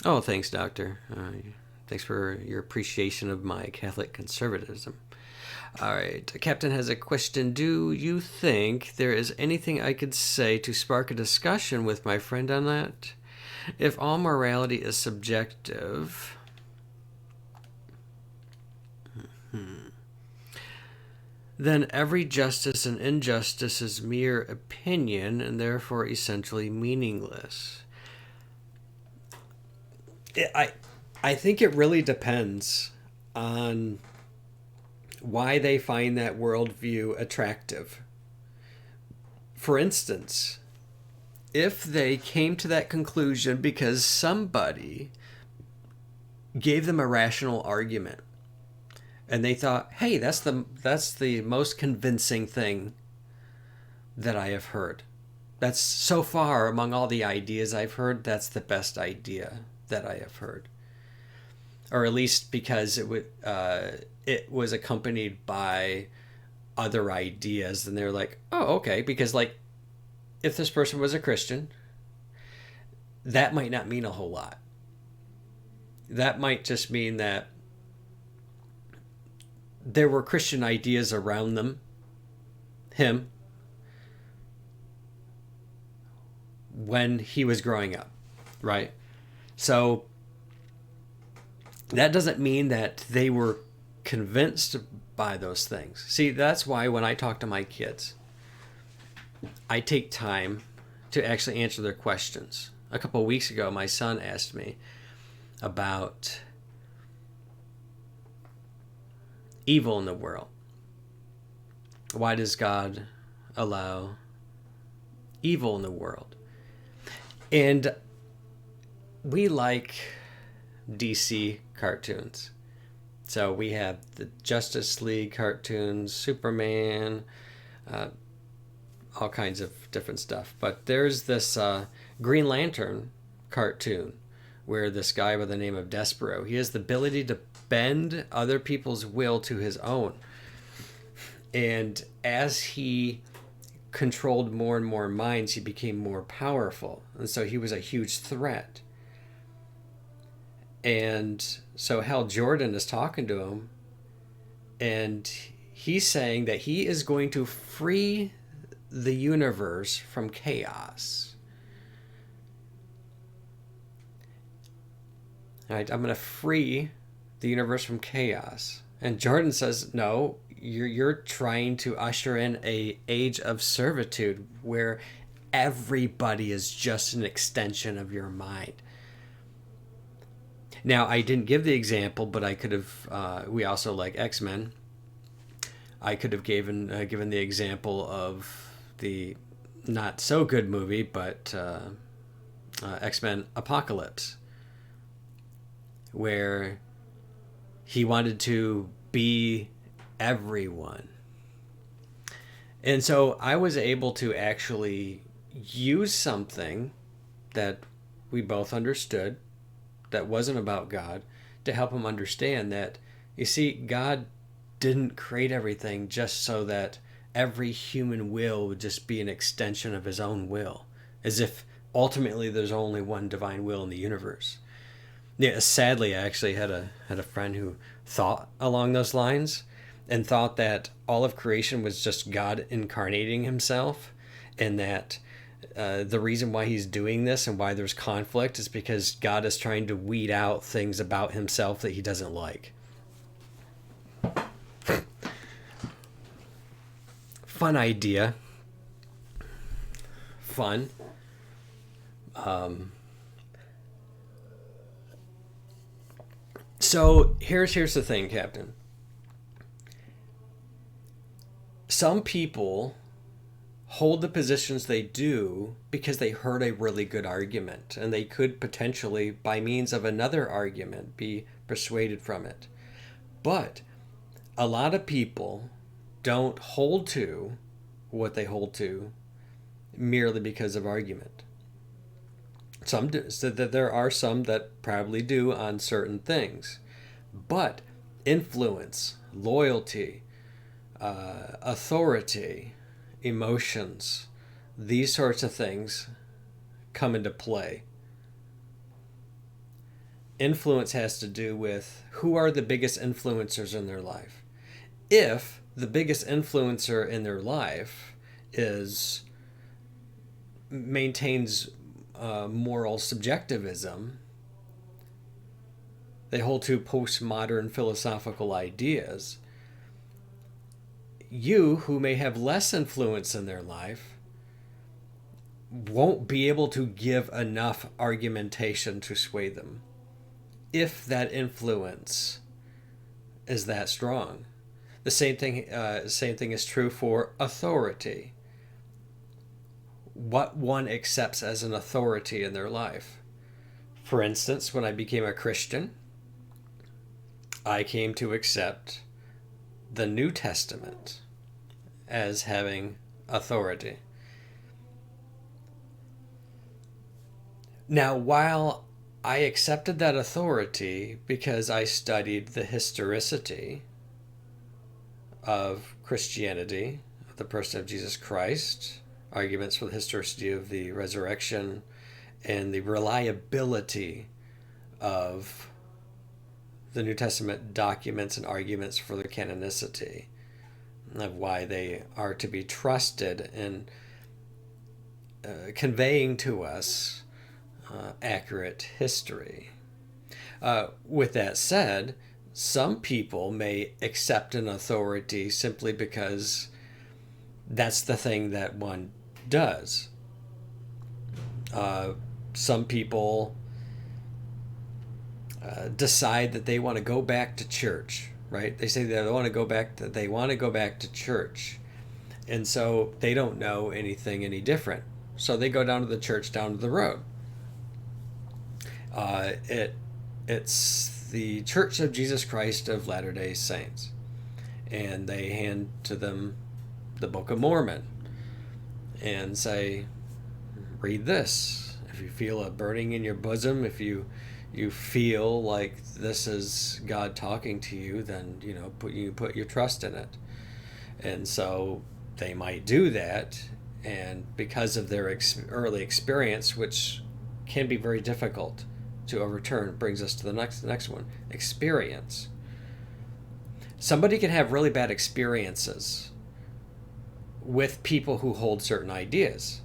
Oh, thanks, Doctor. Thanks for your appreciation of my Catholic conservatism. All right, Captain has a question. Do you think there is anything I could say to spark a discussion with my friend on that? If all morality is subjective, then every justice and injustice is mere opinion and therefore essentially meaningless. I think it really depends on why they find that worldview attractive. For instance, if they came to that conclusion because somebody gave them a rational argument and they thought, hey, that's the most convincing thing that I have heard. That's so far among all the ideas I've heard, that's the best idea that I have heard, or at least because it was accompanied by other ideas, and they're like, oh, okay, because like if this person was a Christian, that might not mean a whole lot. That might just mean that there were Christian ideas around him, when he was growing up, right? So that doesn't mean that they were convinced by those things. See, that's why when I talk to my kids, I take time to actually answer their questions. A couple of weeks ago, my son asked me about evil in the world. Why does God allow evil in the world? And we like DC cartoons. So we have the Justice League cartoons, Superman, all kinds of different stuff. But there's this Green Lantern cartoon where this guy by the name of Despero, he has the ability to bend other people's will to his own. And as he controlled more and more minds, he became more powerful. And so he was a huge threat. And so Hal Jordan is talking to him, and he's saying that he is going to free the universe from chaos. All right, I'm going to free the universe from chaos. And Jordan says, no, you're trying to usher in a age of servitude where everybody is just an extension of your mind. Now, I didn't give the example, but I could have. We also like X-Men. I could have given the example of the not so good movie, but X-Men Apocalypse, where he wanted to be everyone. And so I was able to actually use something that we both understood that wasn't about God to help him understand that, you see, God didn't create everything just so that every human will would just be an extension of his own will, as if ultimately there's only one divine will in the universe. Yeah, sadly, I actually had a friend who thought along those lines and thought that all of creation was just God incarnating himself, and that the reason why he's doing this and why there's conflict is because God is trying to weed out things about himself that he doesn't like. Fun idea. Fun. So here's the thing, Captain. Some people hold the positions they do because they heard a really good argument, and they could potentially, by means of another argument, be persuaded from it. But a lot of people don't hold to what they hold to merely because of argument. Some do, so that there are some that probably do on certain things, but influence, loyalty, authority, emotions, these sorts of things come into play. Influence has to do with who are the biggest influencers in their life. If the biggest influencer in their life maintains moral subjectivism, they hold to postmodern philosophical ideas, you, who may have less influence in their life, won't be able to give enough argumentation to sway them if that influence is that strong. The same thing is true for authority. What one accepts as an authority in their life. For instance, when I became a Christian, I came to accept the New Testament as having authority. Now, while I accepted that authority because I studied the historicity of Christianity, of the person of Jesus Christ, arguments for the historicity of the resurrection, and the reliability of the New Testament documents and arguments for their canonicity, of why they are to be trusted in conveying to us accurate history. With that said, some people may accept an authority simply because that's the thing that one does. Some people decide that they want to go back to church, right? They say that they want to go back to church, and so they don't know anything any different. So they go down to the church down the road. It's the Church of Jesus Christ of Latter-day Saints, and they hand to them the Book of Mormon and say, read this. If you feel a burning in your bosom, if you feel like this is God talking to you, then you put your trust in it. And so they might do that, and because of their early experience, which can be very difficult to overturn, brings us to the next one: experience. Somebody can have really bad experiences with people who hold certain ideas.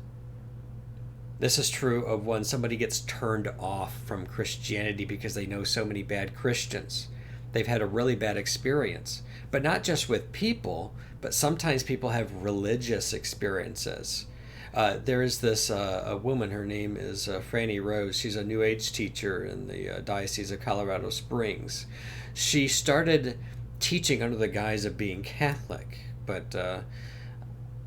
This is true of when somebody gets turned off from Christianity because they know so many bad Christians. They've had a really bad experience, but not just with people, but sometimes people have religious experiences. There is this a woman. Her name is Franny Rose. She's a New Age teacher in the Diocese of Colorado Springs. She started teaching under the guise of being Catholic, but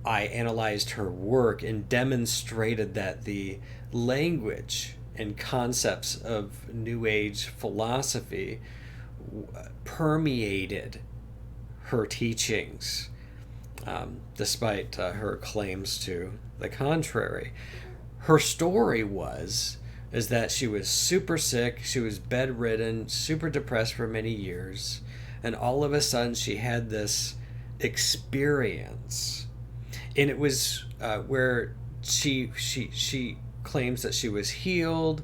I analyzed her work and demonstrated that the language and concepts of New Age philosophy permeated her teachings, despite her claims to the contrary. Her story is that she was super sick, she was bedridden, super depressed for many years, and all of a sudden she had this experience, and it was where she claims that she was healed.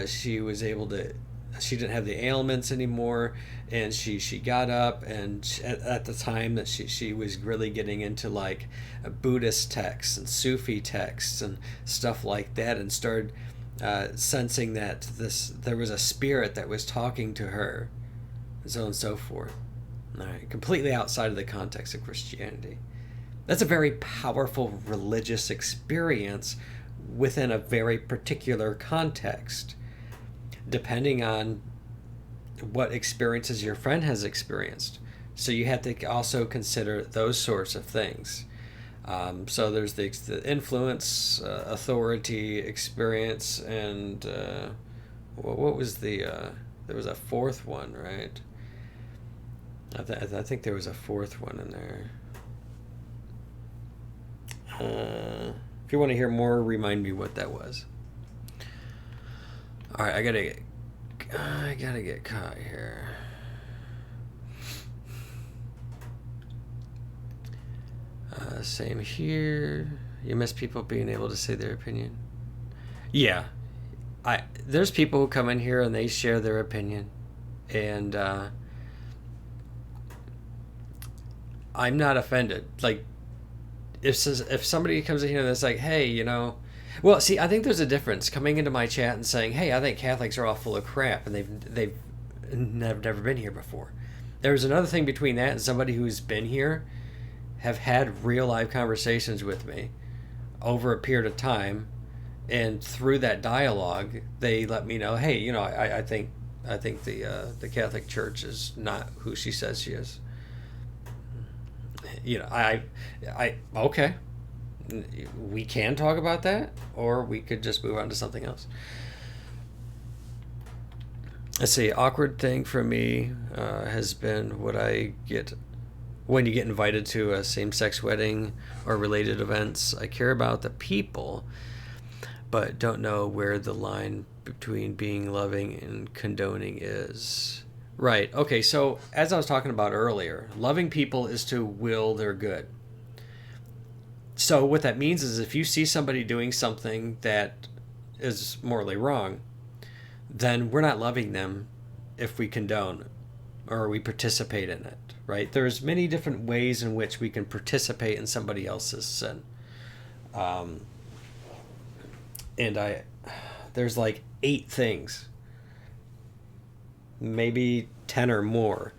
She was able to. She didn't have the ailments anymore, and she got up, and at the time that she was really getting into like Buddhist texts and Sufi texts and stuff like that, and started sensing that there was a spirit that was talking to her, and so on and so forth. All right, completely outside of the context of Christianity. That's a very powerful religious experience within a very particular context, depending on what experiences your friend has experienced. So you have to also consider those sorts of things. So there's the influence, authority, experience, and what was there was a fourth one, right? I think there was a fourth one in there. If you want to hear more, remind me what that was. All right, I gotta get caught here. Same here. You miss people being able to say their opinion. Yeah, there's people who come in here and they share their opinion, and I'm not offended. Like, if somebody comes in here and it's like, hey, well, see, I think there's a difference coming into my chat and saying, hey, I think Catholics are all full of crap, and they've never been here before. There's another thing between that and somebody who's been here, have had real live conversations with me over a period of time, and through that dialogue, they let me know, hey, I think the Catholic Church is not who she says she is. Okay, we can talk about that, or we could just move on to something else. Let's see. Awkward thing for me has been what I get when you get invited to a same-sex wedding or related events. I care about the people, but don't know where the line between being loving and condoning is. Right. Okay, so as I was talking about earlier, loving people is to will their good. So what that means is if you see somebody doing something that is morally wrong, then we're not loving them if we condone or we participate in it, right? There's many different ways in which we can participate in somebody else's sin. And there's like 8 things, maybe 10 or more,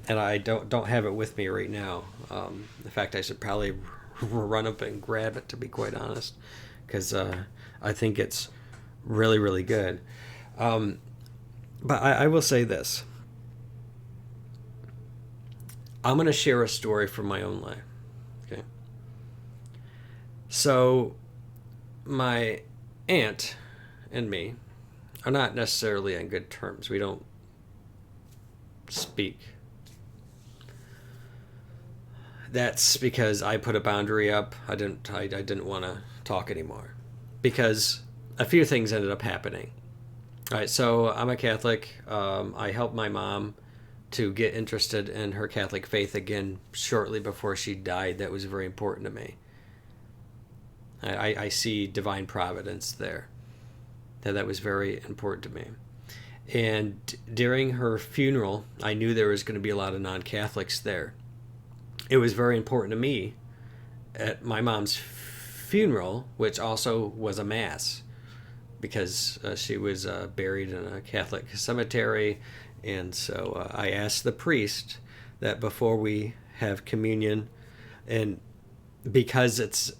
and I don't have it with me right now. In fact, I should probably run up and grab it, to be quite honest, because I think it's really, really good. But I will say this. I'm going to share a story from my own life. Okay. So my aunt and me are not necessarily on good terms. We don't speak. That's because I put a boundary up. I didn't want to talk anymore because a few things ended up happening. All right, so I'm a Catholic. I helped my mom to get interested in her Catholic faith again shortly before she died. That was very important to me. I see divine providence there. That was very important to me. And during her funeral, I knew there was going to be a lot of non-Catholics there. It was very important to me at my mom's funeral, which also was a mass, because she was buried in a Catholic cemetery, And so I asked the priest that before we have communion, and because it's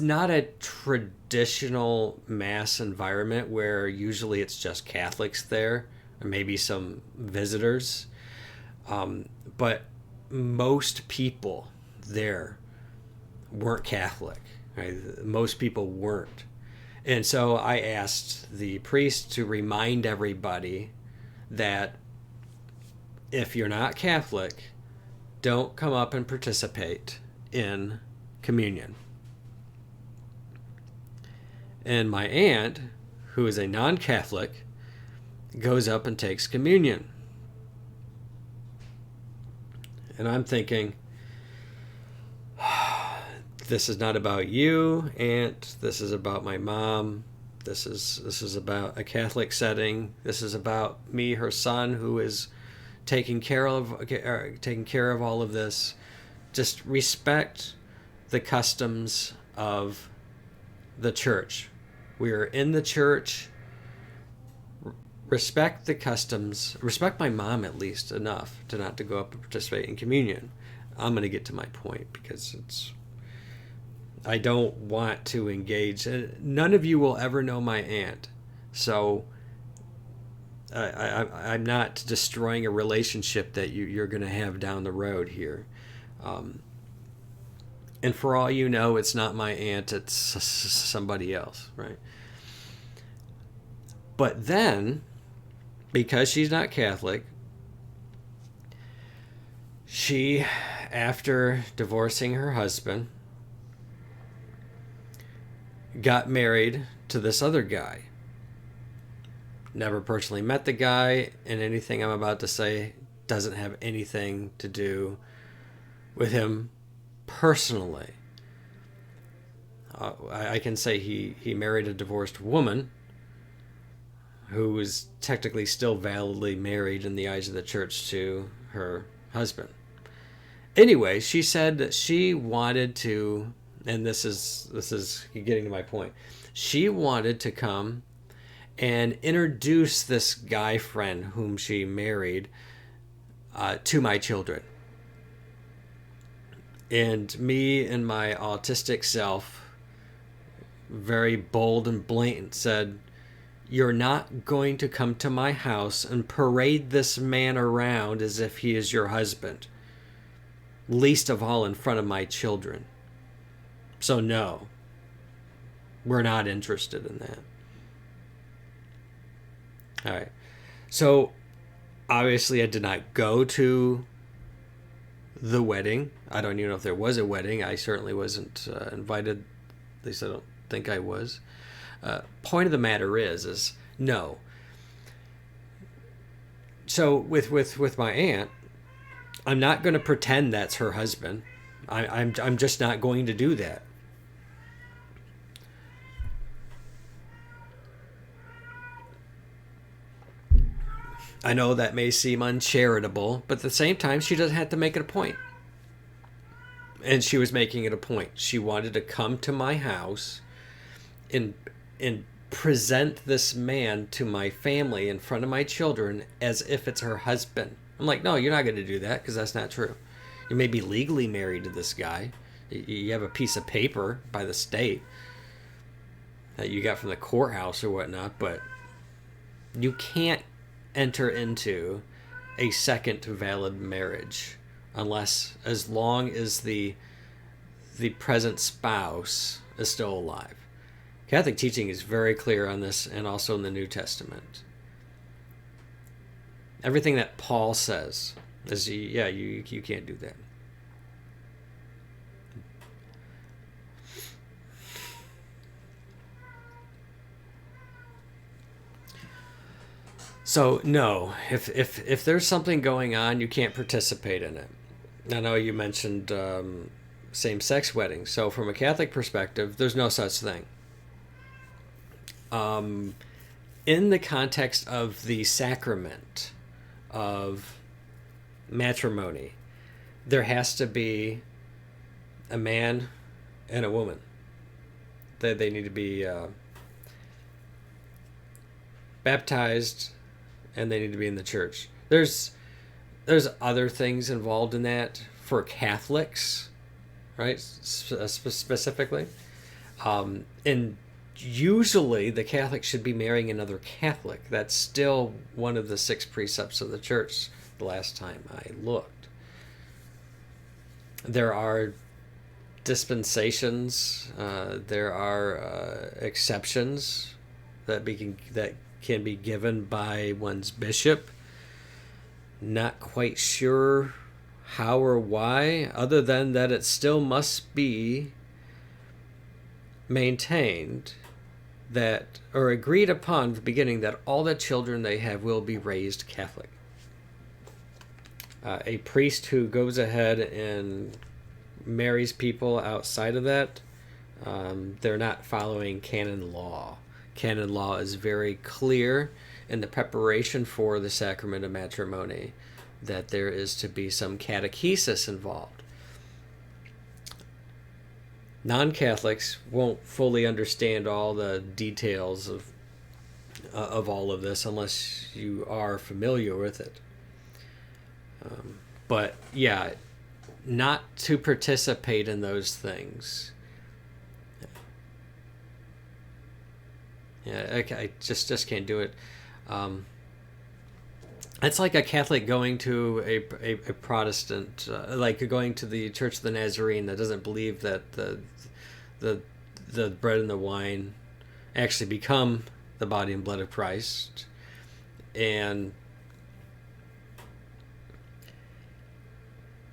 not a traditional mass environment where usually it's just Catholics there, or maybe some visitors, but most people there weren't Catholic. Right? Most people weren't. And so I asked the priest to remind everybody that if you're not Catholic, don't come up and participate in communion. And my aunt, who is a non-Catholic, goes up and takes communion. And I'm thinking, this is not about you, Aunt. This is about my mom. This is about a Catholic setting. This is about me, her son, who is taking care of all of this. Just respect the customs of the church. We are in the church. Respect the customs. Respect my mom at least enough to not to go up and participate in communion. I'm going to get to my point because I don't want to engage. None of you will ever know my aunt, so I'm not destroying a relationship that you're going to have down the road here. And for all you know, it's not my aunt, it's somebody else, right? But then, because she's not Catholic, she, after divorcing her husband, got married to this other guy. Never personally met the guy, and anything I'm about to say doesn't have anything to do with him personally. I can say he married a divorced woman who was technically still validly married in the eyes of the church to her husband. Anyway, she said that she wanted to, and this is getting to my point. She wanted to come and introduce this guy friend whom she married to my children. And me and my autistic self, very bold and blatant, said, "You're not going to come to my house and parade this man around as if he is your husband. Least of all in front of my children. So no, we're not interested in that." All right. So obviously I did not go to the wedding. I don't even know if there was a wedding. I certainly wasn't invited. At least I don't think I was. Point of the matter is no. So with my aunt, I'm not going to pretend that's her husband. I'm just not going to do that. I know that may seem uncharitable, but at the same time, she doesn't have to make it a point. And she was making it a point. She wanted to come to my house and present this man to my family in front of my children as if it's her husband. I'm like, no, you're not going to do that because that's not true. You may be legally married to this guy. You have a piece of paper by the state that you got from the courthouse or whatnot, but you can't enter into a second valid marriage as long as the present spouse is still alive. Catholic teaching is very clear on this, and also in the New Testament. Everything that Paul says is, you can't do that. So no, if there's something going on, you can't participate in it. I know you mentioned same-sex weddings. So from a Catholic perspective, there's no such thing. In the context of the sacrament of matrimony, there has to be a man and a woman. They need to be baptized and they need to be in the church. There's other things involved in that for Catholics, right? Specifically, and usually the Catholic should be marrying another Catholic. That's still one of the 6 precepts of the church. The last time I looked, there are dispensations. There are exceptions that can be given by one's bishop. Not quite sure how or why, other than that it still must be maintained that, or agreed upon at the beginning, that all the children they have will be raised Catholic. A priest who goes ahead and marries people outside of that, they're not following canon law. Canon law is very clear in the preparation for the sacrament of matrimony that there is to be some catechesis involved. Non-Catholics won't fully understand all the details of all of this unless you are familiar with it. But yeah, not to participate in those things. Yeah, I just can't do it. It's like a Catholic going to a Protestant, like going to the Church of the Nazarene that doesn't believe that the bread and the wine actually become the body and blood of Christ, and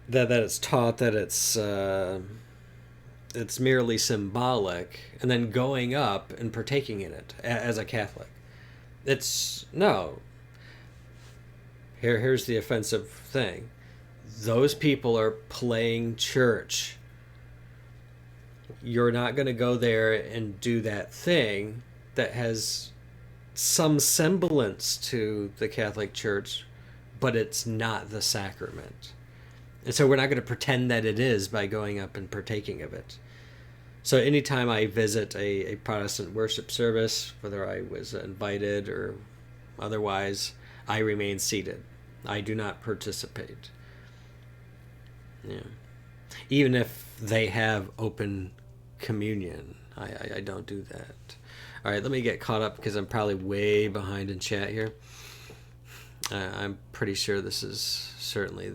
that it's taught that it's merely symbolic, and then going up and partaking in it as a Catholic. It's no. Here's the offensive thing. Those people are playing church. You're not going to go there and do that thing that has some semblance to the Catholic Church, but it's not the sacrament. And so we're not going to pretend that it is by going up and partaking of it. So anytime I visit a Protestant worship service, whether I was invited or otherwise, I remain seated. I do not participate. Yeah. Even if they have open communion, I don't do that. All right, let me get caught up because I'm probably way behind in chat here. I'm pretty sure this is certainly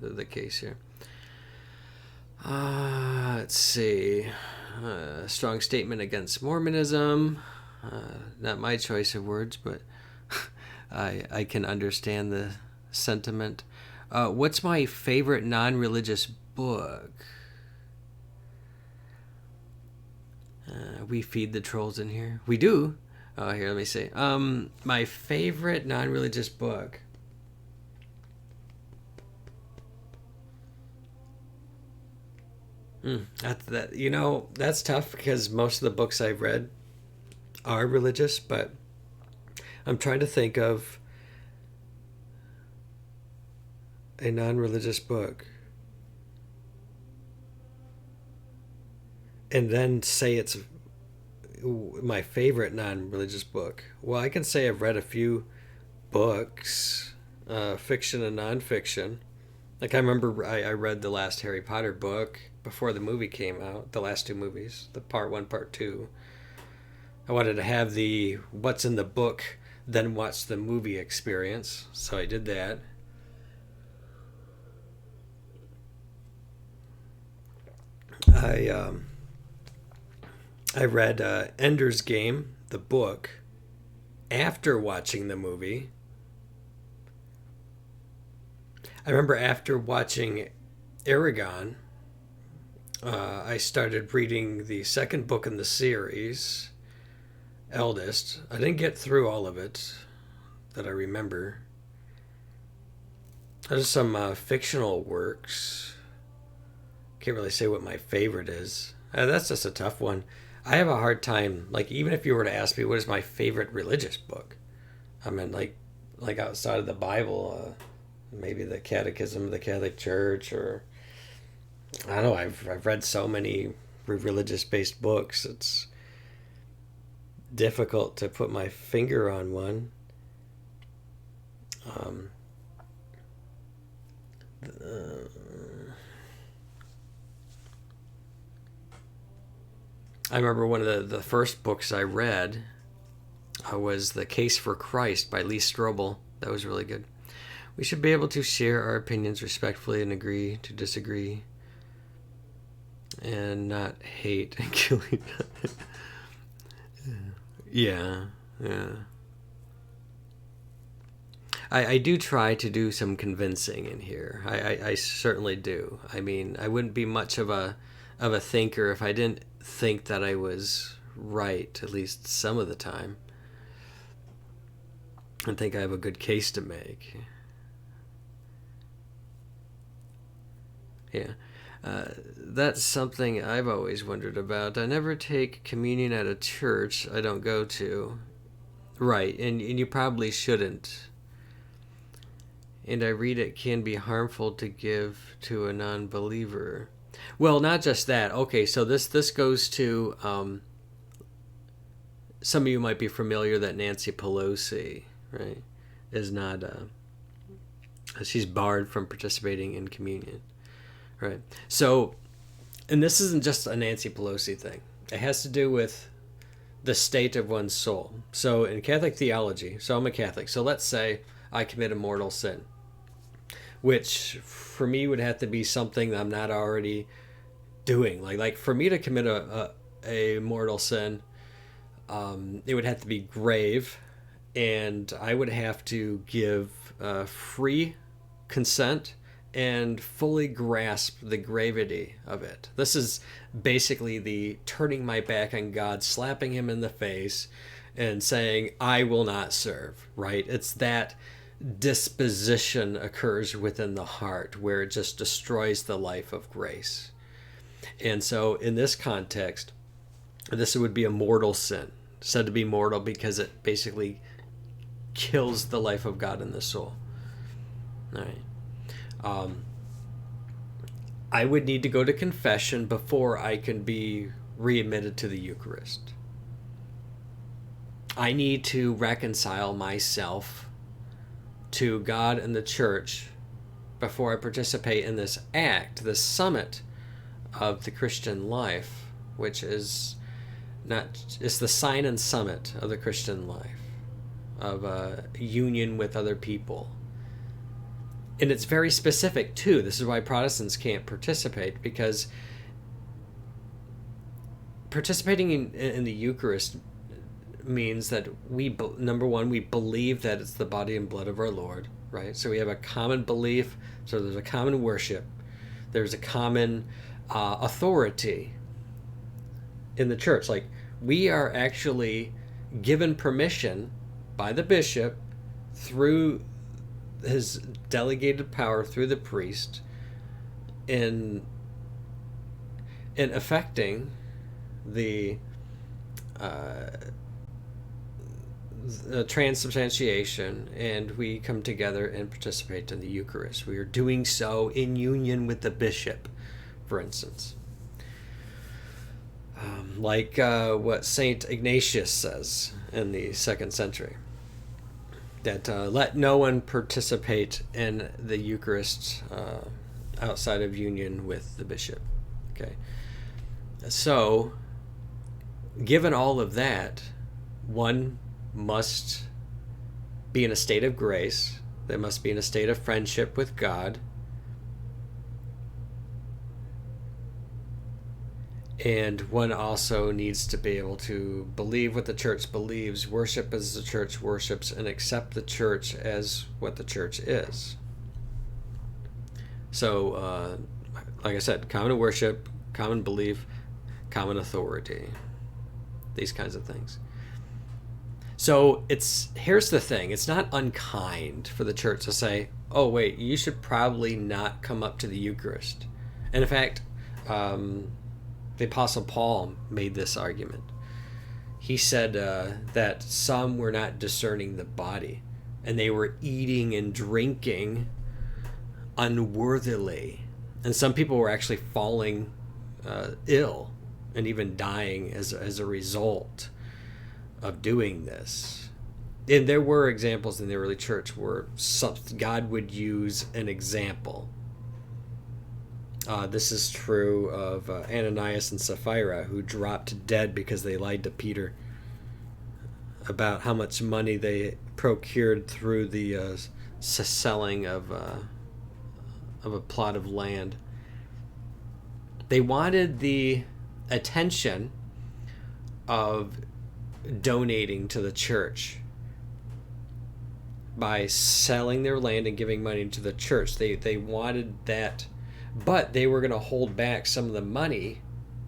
the case here. Let's see. Strong statement against Mormonism. Not my choice of words, but I can understand the sentiment. What's my favorite non-religious book? We feed the trolls in here. We do. Oh, here, let me see. My favorite non-religious book. That's tough because most of the books I've read are religious, but I'm trying to think of a non-religious book and then say it's my favorite non-religious book. Well, I can say I've read a few books, fiction and nonfiction. Like I remember I read the last Harry Potter book before the movie came out, the last 2 movies, the part 1, part 2. I wanted to have the what's in the book, then watch the movie experience, so I did that. I read Ender's Game, the book, after watching the movie. I remember after watching Aragon, I started reading the second book in the series, Eldest. I didn't get through all of it that I remember. There's some fictional works. Can't really say what my favorite is. That's just a tough one. I have a hard time, like, even if you were to ask me what is my favorite religious book, I mean, like outside of the Bible, maybe the Catechism of the Catholic Church, or I don't know. I've read so many religious-based books. It's difficult to put my finger on one. Um, I remember one of the first books I read was The Case for Christ by Lee Strobel. That was really good. We should be able to share our opinions respectfully and agree to disagree and not hate and killing. Yeah, yeah. I do try to do some convincing in here. I certainly do. I mean, I wouldn't be much of a thinker if I didn't think that I was right, at least some of the time. I think I have a good case to make. Yeah. That's something I've always wondered about. I never take communion at a church I don't go to. Right, and you probably shouldn't. And I read it can be harmful to give to a non-believer. Well, not just that. Okay, so this goes to some of you might be familiar that Nancy Pelosi, right, is not she's barred from participating in communion, right? So, and this isn't just a Nancy Pelosi thing. It has to do with the state of one's soul. So in Catholic theology, so I'm a Catholic. So let's say I commit a mortal sin, which for me would have to be something that I'm not already doing. Like for me to commit a mortal sin, it would have to be grave, and I would have to give free consent and fully grasp the gravity of it. This is basically the turning my back on God, slapping him in the face, and saying, I will not serve, right? It's that disposition occurs within the heart where it just destroys the life of grace. And so in this context, this would be a mortal sin, said to be mortal because it basically kills the life of God in the soul. All right. I would need to go to confession before I can be readmitted to the Eucharist. I need to reconcile myself to God and the church before I participate in this act, this summit of the Christian life, which is it's the sign and summit of the Christian life, of union with other people. And it's very specific too. This is why Protestants can't participate, because participating in the Eucharist means that number one, we believe that it's the body and blood of our Lord, right? So we have a common belief. So there's a common worship. There's a common authority in the church. Like, we are actually given permission by the bishop through his delegated power through the priest in affecting the transubstantiation, and we come together and participate in the Eucharist. We are doing so in union with the bishop, for instance. Like what Saint Ignatius says in the 2nd century, that let no one participate in the Eucharist outside of union with the bishop. Okay. So, given all of that, one must be in a state of grace. They must be in a state of friendship with God. And one also needs to be able to believe what the church believes, worship as the church worships, and accept the church as what the church is. So, like I said, common worship, common belief, common authority, these kinds of things. So here's the thing. It's not unkind for the church to say, oh, wait, you should probably not come up to the Eucharist. And in fact, the Apostle Paul made this argument. He said that some were not discerning the body, and they were eating and drinking unworthily. And some people were actually falling ill and even dying as a result of doing this. And there were examples in the early church where God would use an example. This is true of Ananias and Sapphira, who dropped dead because they lied to Peter about how much money they procured through the selling of a plot of land. They wanted the attention of donating to the church by selling their land and giving money to the church. They wanted that, but they were going to hold back some of the money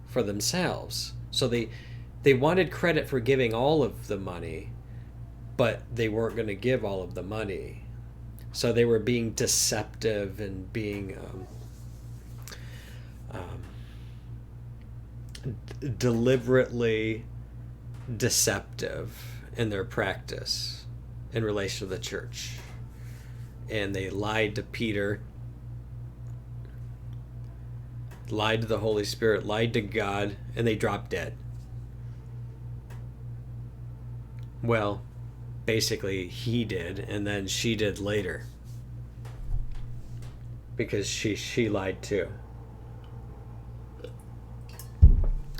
for themselves. So they wanted credit for giving all of the money, but they weren't going to give all of the money. So they were being deceptive and being deliberately deceptive in their practice in relation to the church. And they lied to Peter, lied to the Holy Spirit, lied to God, and they dropped dead. Well, basically he did, and then she did later, because she lied too.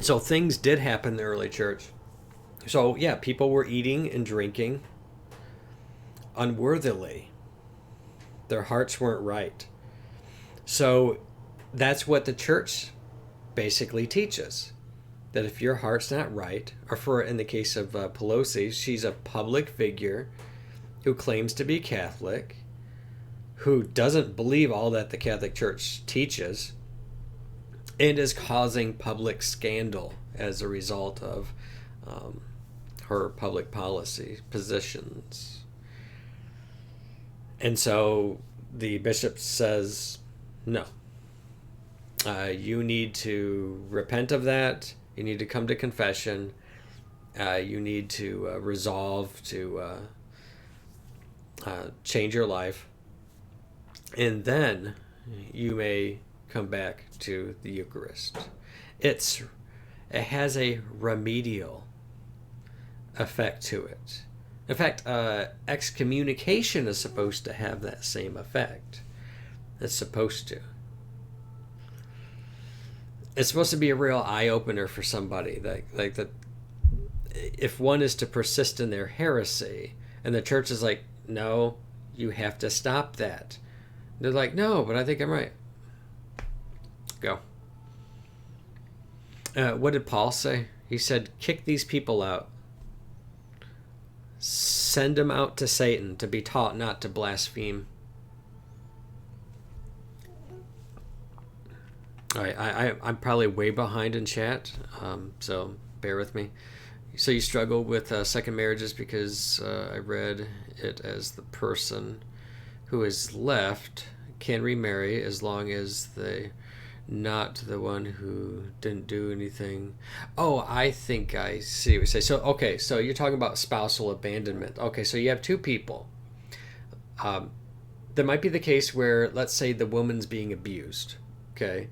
So things did happen in the early church. So yeah, people were eating and drinking unworthily. Their hearts weren't right. So that's what the church basically teaches. That if your heart's not right, or for in the case of Pelosi, she's a public figure who claims to be Catholic, who doesn't believe all that the Catholic Church teaches, and is causing public scandal as a result of her public policy positions. And so the bishop says, no, you need to repent of that. You need to come to confession. You need to resolve to change your life. And then you may come back to the Eucharist. It has a remedial effect to it. In fact, excommunication is supposed to have that same effect. It's supposed to. It's supposed to be a real eye-opener for somebody. Like that, if one is to persist in their heresy, and the church is like, no, you have to stop that. They're like, no, but I think I'm right. Go. What did Paul say? He said, kick these people out. Send them out to Satan to be taught not to blaspheme. All right, I'm probably way behind in chat, so bear with me. So you struggle with second marriages because I read it as the person who is left can remarry as long as they not the one who didn't do anything. Oh, I think I see what you say. So, okay, so you're talking about spousal abandonment. Okay, so you have two people. There might be the case where, let's say, the woman's being abused, okay,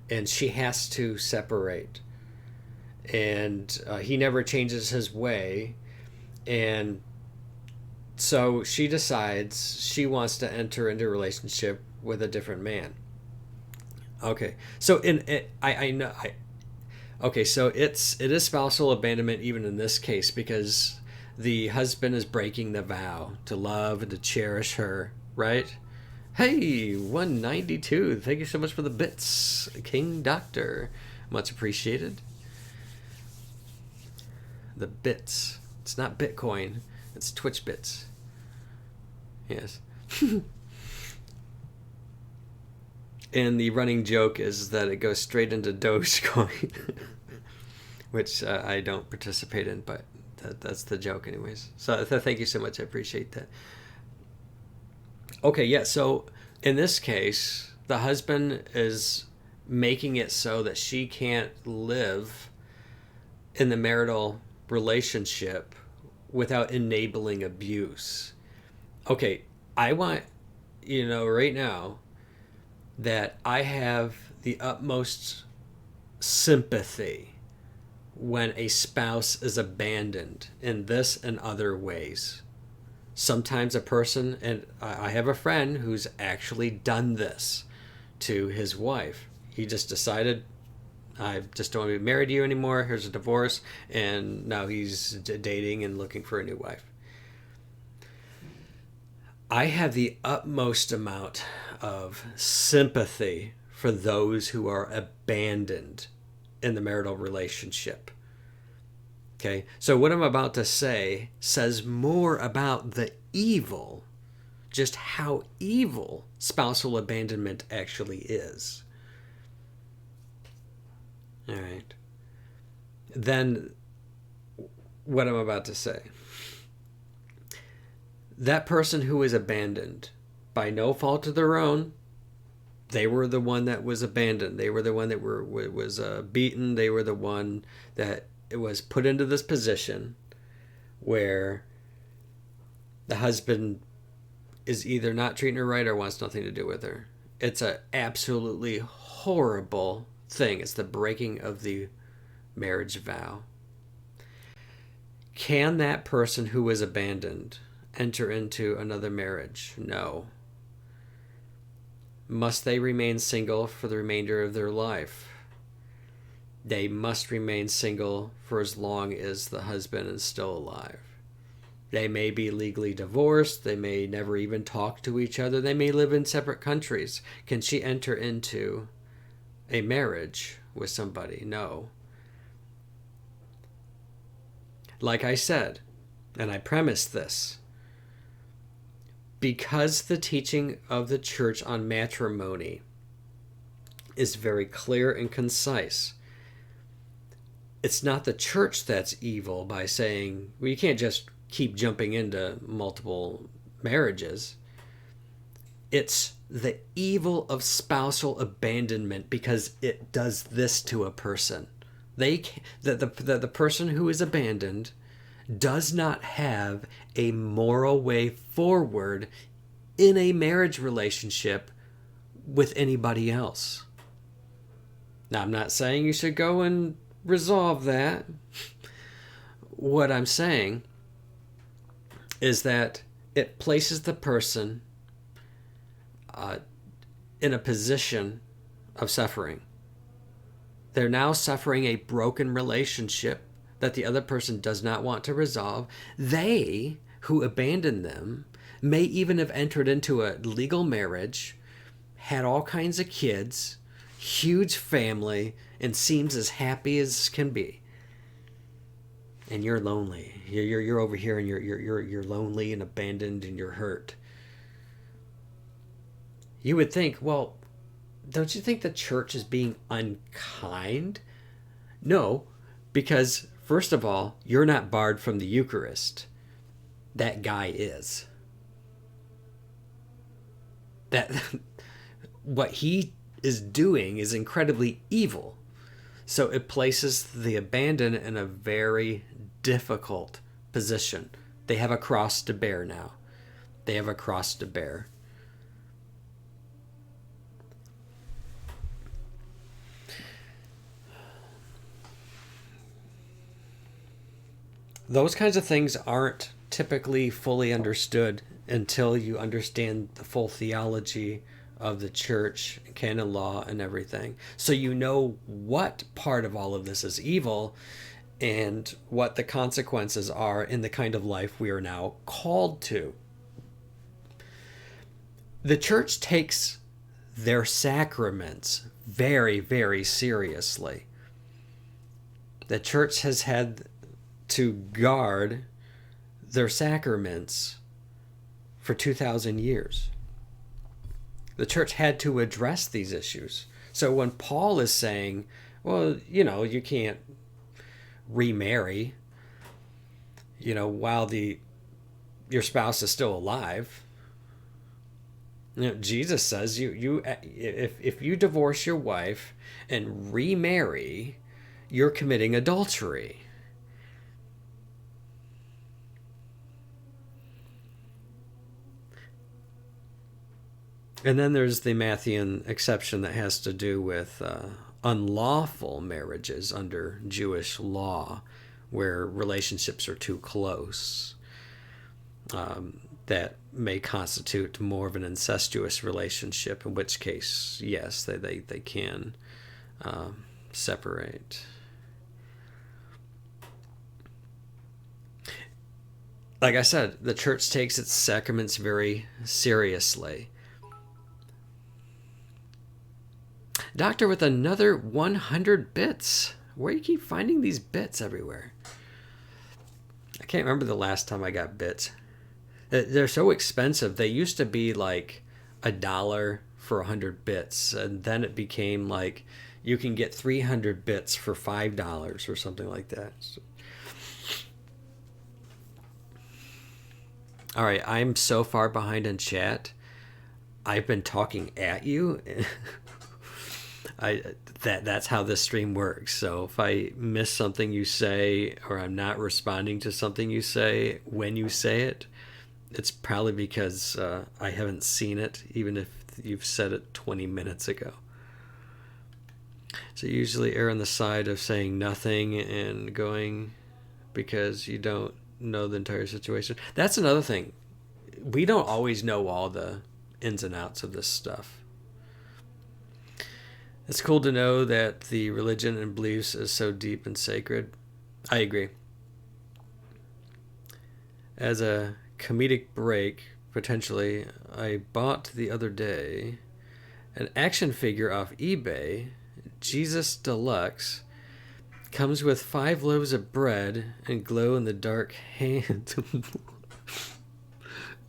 and she has to separate. And he never changes his way. And so she decides she wants to enter into a relationship with a different man. Okay, so so it is spousal abandonment even in this case, because the husband is breaking the vow to love and to cherish her, right? Hey, 192, thank you so much for the bits, King Doctor, much appreciated. The bits, it's not Bitcoin, it's Twitch bits. Yes. And the running joke is that it goes straight into Dogecoin, which I don't participate in, but that's the joke anyways. So thank you so much. I appreciate that. Okay, yeah, so in this case, the husband is making it so that she can't live in the marital relationship without enabling abuse. Okay, I want, right now, that I have the utmost sympathy when a spouse is abandoned in this and other ways. Sometimes a person, and I have a friend who's actually done this to his wife. He just decided, I just don't want to be married to you anymore. Here's a divorce. And now he's dating and looking for a new wife. I have the utmost amount of sympathy for those who are abandoned in the marital relationship. Okay, so what I'm about to say says more about the evil, just how evil spousal abandonment actually is. All right. Then what I'm about to say. That person who is abandoned by no fault of their own, they were the one that was abandoned. They were the one that was beaten. They were the one that it was put into this position where the husband is either not treating her right or wants nothing to do with her. It's an absolutely horrible thing. It's the breaking of the marriage vow. Can that person who was abandoned enter into another marriage? No. Must they remain single for the remainder of their life? They must remain single for as long as the husband is still alive. They may be legally divorced. They may never even talk to each other. They may live in separate countries. Can she enter into a marriage with somebody? No. Like I said, and I premised this, because the teaching of the church on matrimony is very clear and concise, it's not the church that's evil by saying, well, you can't just keep jumping into multiple marriages. It's the evil of spousal abandonment because it does this to a person. The person who is abandoned does not have a moral way forward in a marriage relationship with anybody else. Now, I'm not saying you should go and resolve that. What I'm saying is that it places the person in a position of suffering. They're now suffering a broken relationship that the other person does not want to resolve. They, who abandoned them, may even have entered into a legal marriage, had all kinds of kids, huge family, and seems as happy as can be. And you're lonely. You're over here and you're lonely and abandoned and you're hurt. You would think, well, don't you think the church is being unkind? No, because first of all, you're not barred from the Eucharist. That guy is. That what he is doing is incredibly evil. So it places the abandoned in a very difficult position. They have a cross to bear now. They have a cross to bear. Those kinds of things aren't typically fully understood until you understand the full theology of the church, canon law, and everything. So you know what part of all of this is evil and what the consequences are in the kind of life we are now called to. The church takes their sacraments very, very seriously. The church has had to guard their sacraments for 2,000 years. The church had to address these issues. So when Paul is saying, well, you can't remarry, while your spouse is still alive. Jesus says if you divorce your wife and remarry, you're committing adultery. And then there's the Matthean exception that has to do with unlawful marriages under Jewish law, where relationships are too close. that may constitute more of an incestuous relationship, in which case, yes, they can separate. Like I said, the church takes its sacraments very seriously. Doctor with another 100 bits. Where do you keep finding these bits everywhere? I can't remember the last time I got bits. They're so expensive. They used to be like $1 for 100 bits, and then it became like you can get 300 bits for $5 or something like that. So, all right, I'm so far behind in chat. I've been talking at you. That's how this stream works. So if I miss something you say, or I'm not responding to something you say when you say it, it's probably because I haven't seen it, even if you've said it 20 minutes ago. So you usually err on the side of saying nothing and going because you don't know the entire situation. That's another thing. We don't always know all the ins and outs of this stuff. It's cool to know that the religion and beliefs is so deep and sacred. I agree. As a comedic break, potentially, I bought the other day an action figure off eBay, Jesus Deluxe, comes with 5 loaves of bread and glow-in-the-dark hands.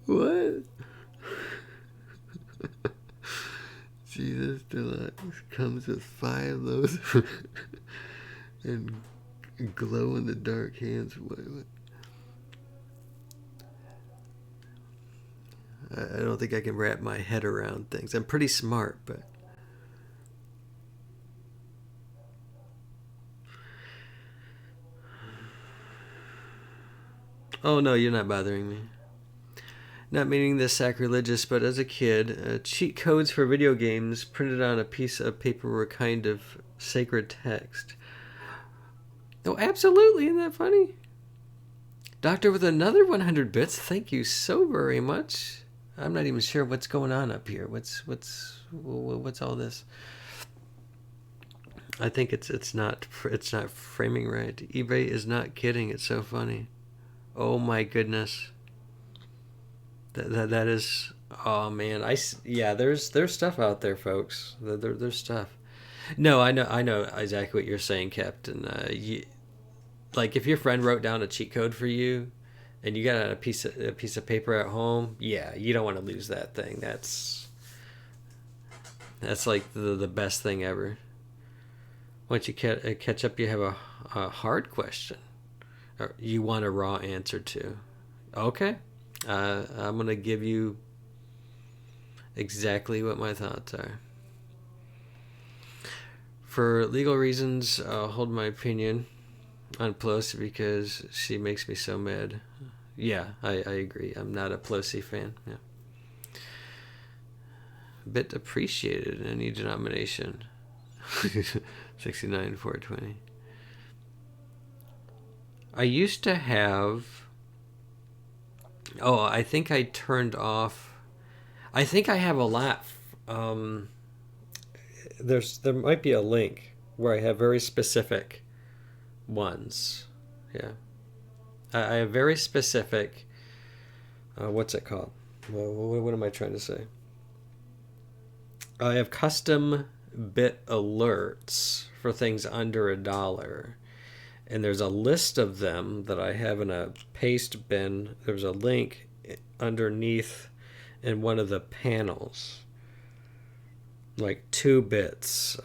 What? Jesus Deluxe comes with 5 loaves and glow-in-the-dark hands. What? I don't think I can wrap my head around things. I'm pretty smart, but... Oh, no, you're not bothering me. Not meaning this sacrilegious, but as a kid, cheat codes for video games printed on a piece of paper were kind of sacred text. Oh, absolutely. Isn't that funny? Doctor with another 100 bits. Thank you so very much. I'm not even sure what's going on up here. What's all this? I think it's not framing right. eBay is not kidding. It's so funny. Oh my goodness. That is, oh man, there's stuff out there, folks. There's stuff. No, I know exactly what you're saying, Captain. Like if your friend wrote down a cheat code for you, and you got a piece of paper at home, yeah, you don't want to lose that thing. That's like the best thing ever. Once you catch up, you have a hard question, or you want a raw answer to. Okay. I'm going to give you exactly what my thoughts are. For legal reasons, I'll hold my opinion on Pelosi because she makes me so mad. Yeah, I agree. I'm not a Pelosi fan. Yeah. Bit appreciated in any denomination. 69 420. I used to have... Oh, I think I turned off... I think I have a lot. There might be a link where I have very specific ones. Yeah. I have very specific... what's it called? What am I trying to say? I have custom bit alerts for things under $1. And there's a list of them that I have in a paste bin. There's a link underneath in one of the panels. Like 2 bits.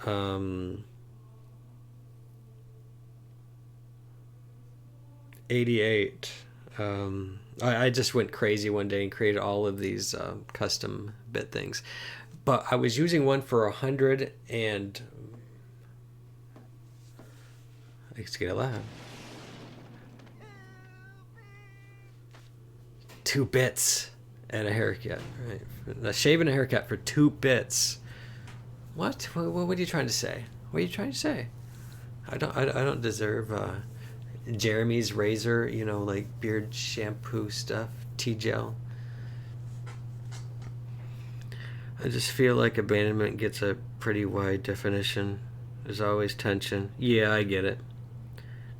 88. I just went crazy one day and created all of these custom bit things. But I was using one for 100 and... Let's get it loud. 2 bits and a haircut, right? A shave and a haircut for 2 bits. What? What are you trying to say? What are you trying to say? I don't deserve Jeremy's razor, like beard shampoo stuff, T-gel. I just feel like abandonment gets a pretty wide definition. There's always tension. Yeah, I get it.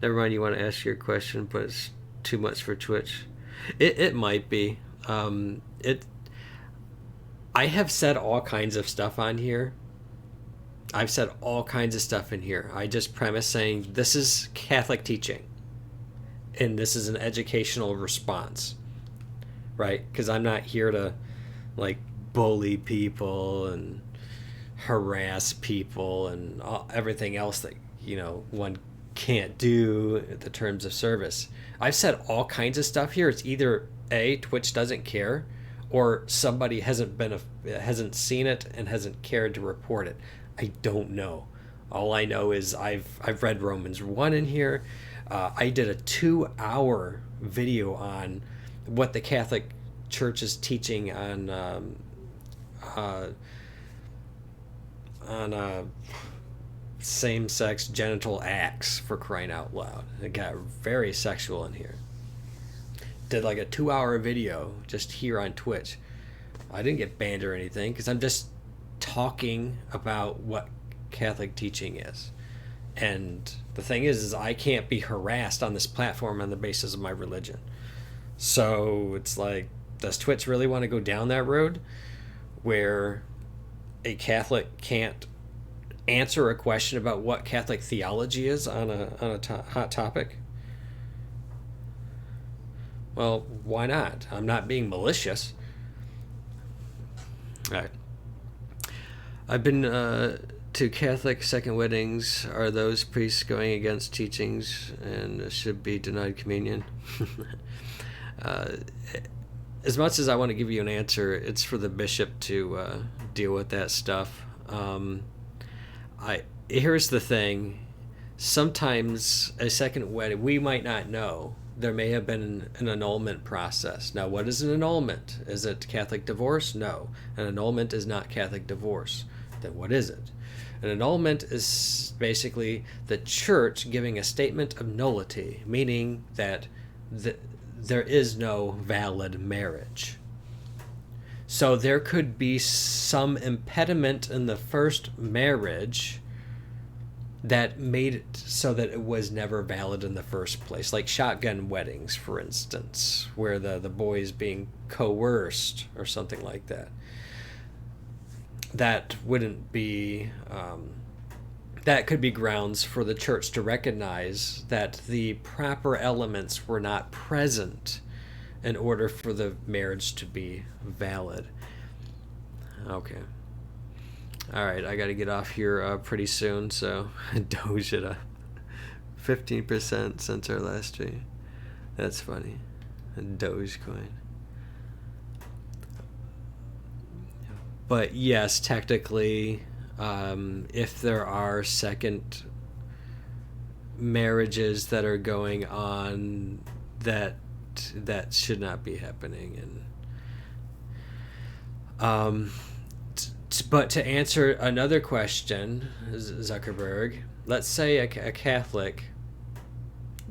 Never mind, you want to ask your question, but it's too much for Twitch. It might be. It. I have said all kinds of stuff on here. I've said all kinds of stuff in here. I just premise saying this is Catholic teaching, and this is an educational response, right? Because I'm not here to, like, bully people and harass people and everything else that one can't do at the terms of service. I've said all kinds of stuff here. It's either A, Twitch doesn't care, or somebody hasn't seen it and hasn't cared to report it. I don't know. All I know is I've read Romans 1 in here. I did a 2-hour video on what the Catholic Church is teaching on same-sex genital acts, for crying out loud. It got very sexual in here. Did like a 2-hour video just here on Twitch. I didn't get banned or anything because I'm just talking about what Catholic teaching is. And the thing is I can't be harassed on this platform on the basis of my religion. So it's like, does Twitch really want to go down that road where a Catholic can't answer a question about what Catholic theology is on a hot topic? Well, why not? I'm not being malicious. All right. I've been to Catholic second weddings. Are those priests going against teachings and should be denied communion? As much as I want to give you an answer, it's for the bishop to deal with that stuff. Here's the thing. Sometimes a second wedding, we might not know. There may have been an annulment process. Now, what is an annulment? Is it Catholic divorce? No. An annulment is not Catholic divorce. Then what is it? An annulment is basically the church giving a statement of nullity, meaning that there is no valid marriage. So there could be some impediment in the first marriage that made it so that it was never valid in the first place. Like shotgun weddings, for instance, where the boy's being coerced or something like that. That wouldn't be... that could be grounds for the church to recognize that the proper elements were not present in order for the marriage to be valid. Okay. All right, I got to get off here pretty soon, so Doge it up 15% since our last stream. That's funny. Dogecoin. But yes, technically, if there are second marriages that are going on, that should not be happening. And but to answer another question, Zuckerberg, let's say a Catholic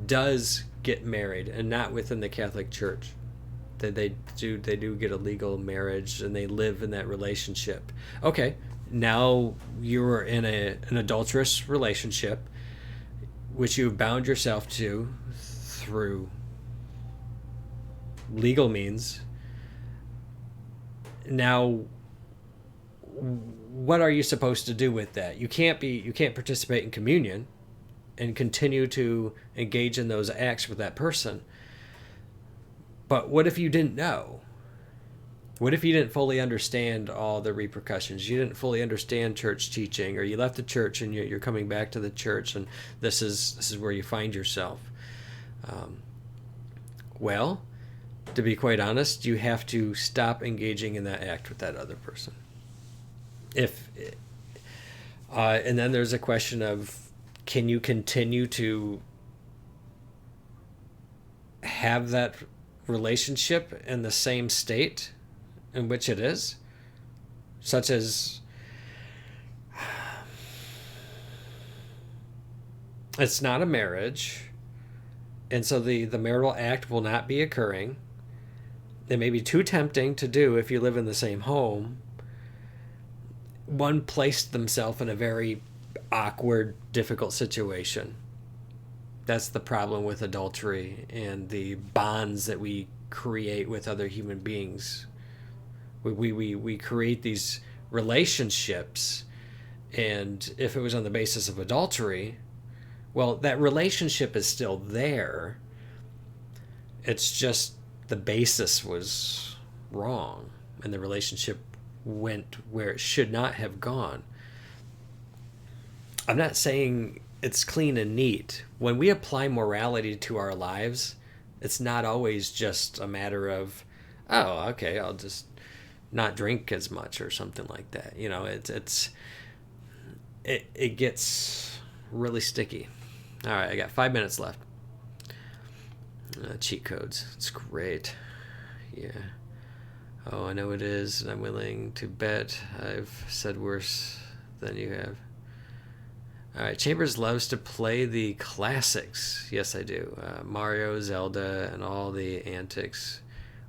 does get married, and not within the Catholic Church. They do get a legal marriage, and they live in that relationship. Okay, now you're in an adulterous relationship, which you've bound yourself to through legal means. Now, what are you supposed to do with that? You can't participate in communion and continue to engage in those acts with that person. But what if you didn't know? What if you didn't fully understand all the repercussions? You didn't fully understand church teaching, or you left the church and you're coming back to the church, and this is where you find yourself. Well, to be quite honest, you have to stop engaging in that act with that other person. And then there's a question of, can you continue to have that relationship in the same state in which it is? Such as, it's not a marriage, and so the marital act will not be occurring. It may be too tempting to do if you live in the same home, one placed themselves in a very awkward, difficult situation. That's the problem with adultery and the bonds that we create with other human beings. We create these relationships, and if it was on the basis of adultery, well, that relationship is still there. It's just the basis was wrong, and the relationship went where it should not have gone. I'm not saying it's clean and neat. When we apply morality to our lives, it's not always just a matter of, oh, okay, I'll just not drink as much or something like that. You know, it gets really sticky. All right, I got 5 minutes left. Cheat codes. It's great. Yeah. Oh, I know it is, and I'm willing to bet I've said worse than you have. All right, Chambers loves to play the classics. Yes, I do. Mario, Zelda, and all the antics.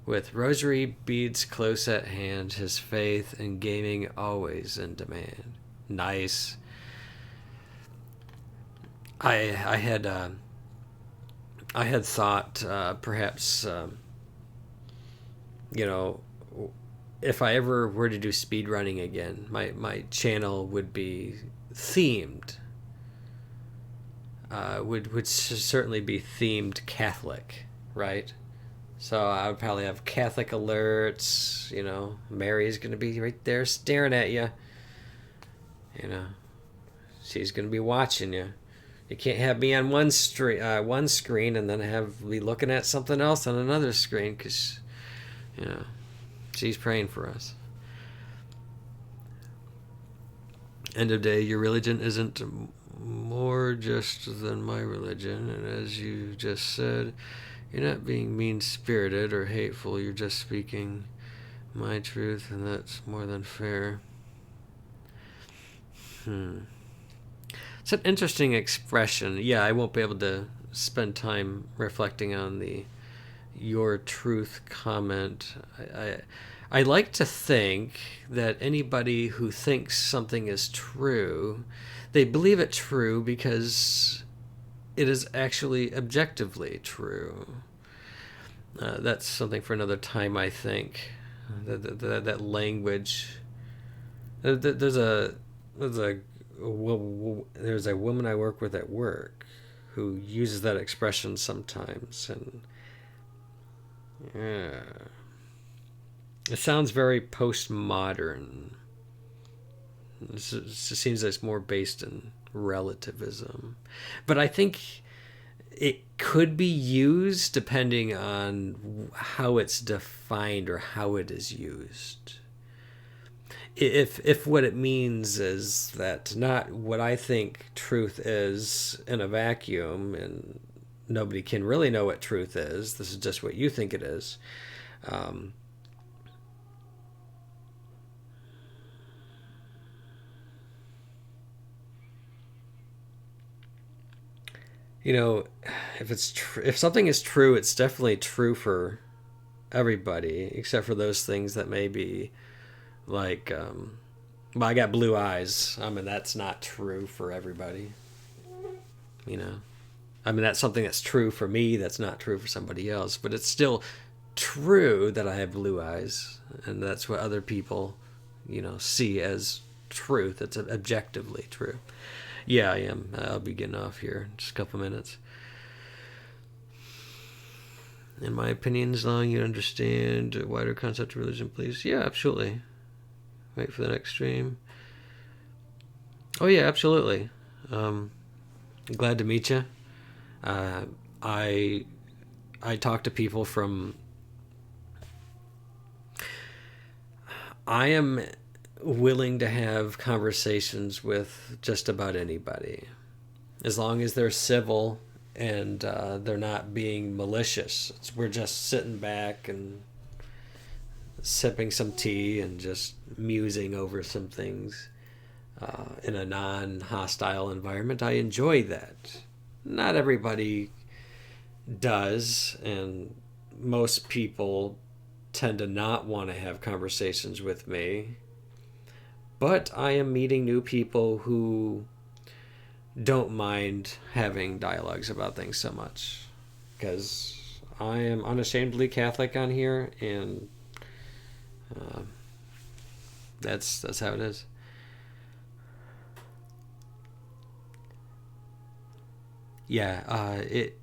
With rosary beads close at hand, his faith in gaming always in demand. Nice. I had thought perhaps you know, if I ever were to do speed running again, my channel would be themed. Would certainly be themed Catholic, right? So I would probably have Catholic alerts. You know, Mary's gonna be right there staring at you. You know, she's gonna be watching you. You can't have me on one screen and then have me looking at something else on another screen, because you know she's praying for us. End of day, your religion isn't more just than my religion, and as you just said, you're not being mean-spirited or hateful, you're just speaking my truth, and that's more than fair. It's an interesting expression. Yeah, I won't be able to spend time reflecting on the your truth comment. I like to think that anybody who thinks something is true, they believe it true because it is actually objectively true. That's something for another time, I think. That language. There's a woman I work with at work who uses that expression sometimes, and yeah, it sounds very postmodern. It seems like it's more based in relativism, but I think it could be used depending on how it's defined or how it is used. If what it means is that not what I think truth is in a vacuum, and nobody can really know what truth is, this is just what you think it is, you know, if something is true, it's definitely true for everybody, except for those things that may be like, well, I got blue eyes. I mean, that's not true for everybody. You know, I mean, that's something that's true for me. That's not true for somebody else. But it's still true that I have blue eyes, and that's what other people, you know, see as truth. It's objectively true. Yeah, I am. I'll be getting off here in just a couple minutes. In my opinion, as long as you understand a wider concept of religion, please. Yeah, absolutely. Wait for the next stream. Oh yeah, absolutely. Glad to meet you. I talk to people from. I am willing to have conversations with just about anybody, as long as they're civil and they're not being malicious. We're just sitting back and sipping some tea and just musing over some things in a non-hostile environment. I enjoy that. Not everybody does, and most people tend to not want to have conversations with me. But I am meeting new people who don't mind having dialogues about things so much, because I am unashamedly Catholic on here, and that's how it is. Yeah, it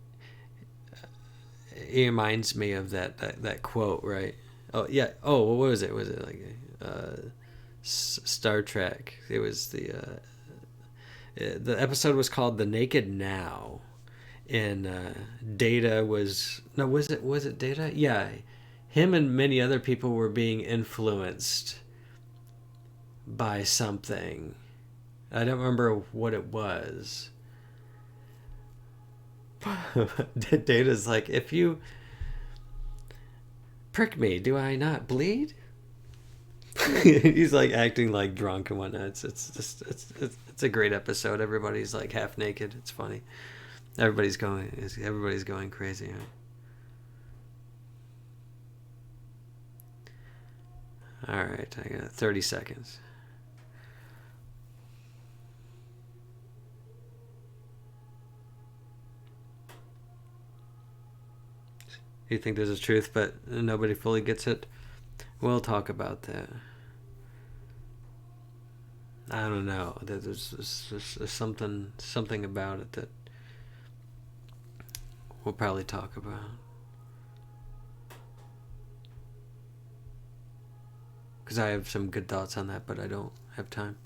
reminds me of that quote, right? Oh yeah. Oh, what was it? Was it like Star Trek? It was the episode was called "The Naked Now," and Data was no, was it Data? Yeah, him and many other people were being influenced by something. I don't remember what it was. Data's like, if you prick me, do I not bleed? He's like acting like drunk and whatnot. It's a great episode. Everybody's like half naked. It's funny. Everybody's going crazy. Right? All right, I got 30 seconds. You think there's a truth, but nobody fully gets it? We'll talk about that. I don't know. There's something about it that we'll probably talk about. Because I have some good thoughts on that, but I don't have time.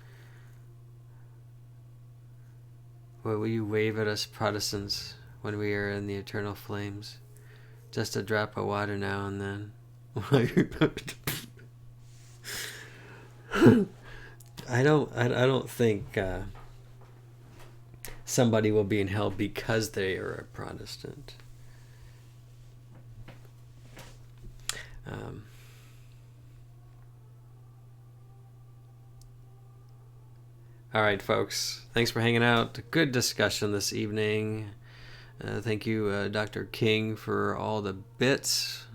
Well, will you wave at us Protestants when we are in the eternal flames? Just a drop of water now and then. I don't think somebody will be in hell because they are a Protestant. All right, folks. Thanks for hanging out. Good discussion this evening. Thank you, Dr. King, for all the bits.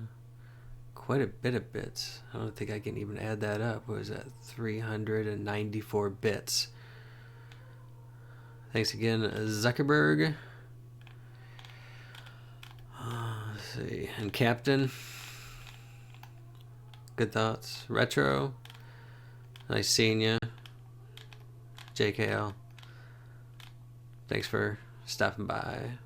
Quite a bit of bits. I don't think I can even add that up. What was that? 394 bits. Thanks again, Zuckerberg. Let's see. And Captain. Good thoughts. Retro. Nice seeing you. JKL. Thanks for stopping by.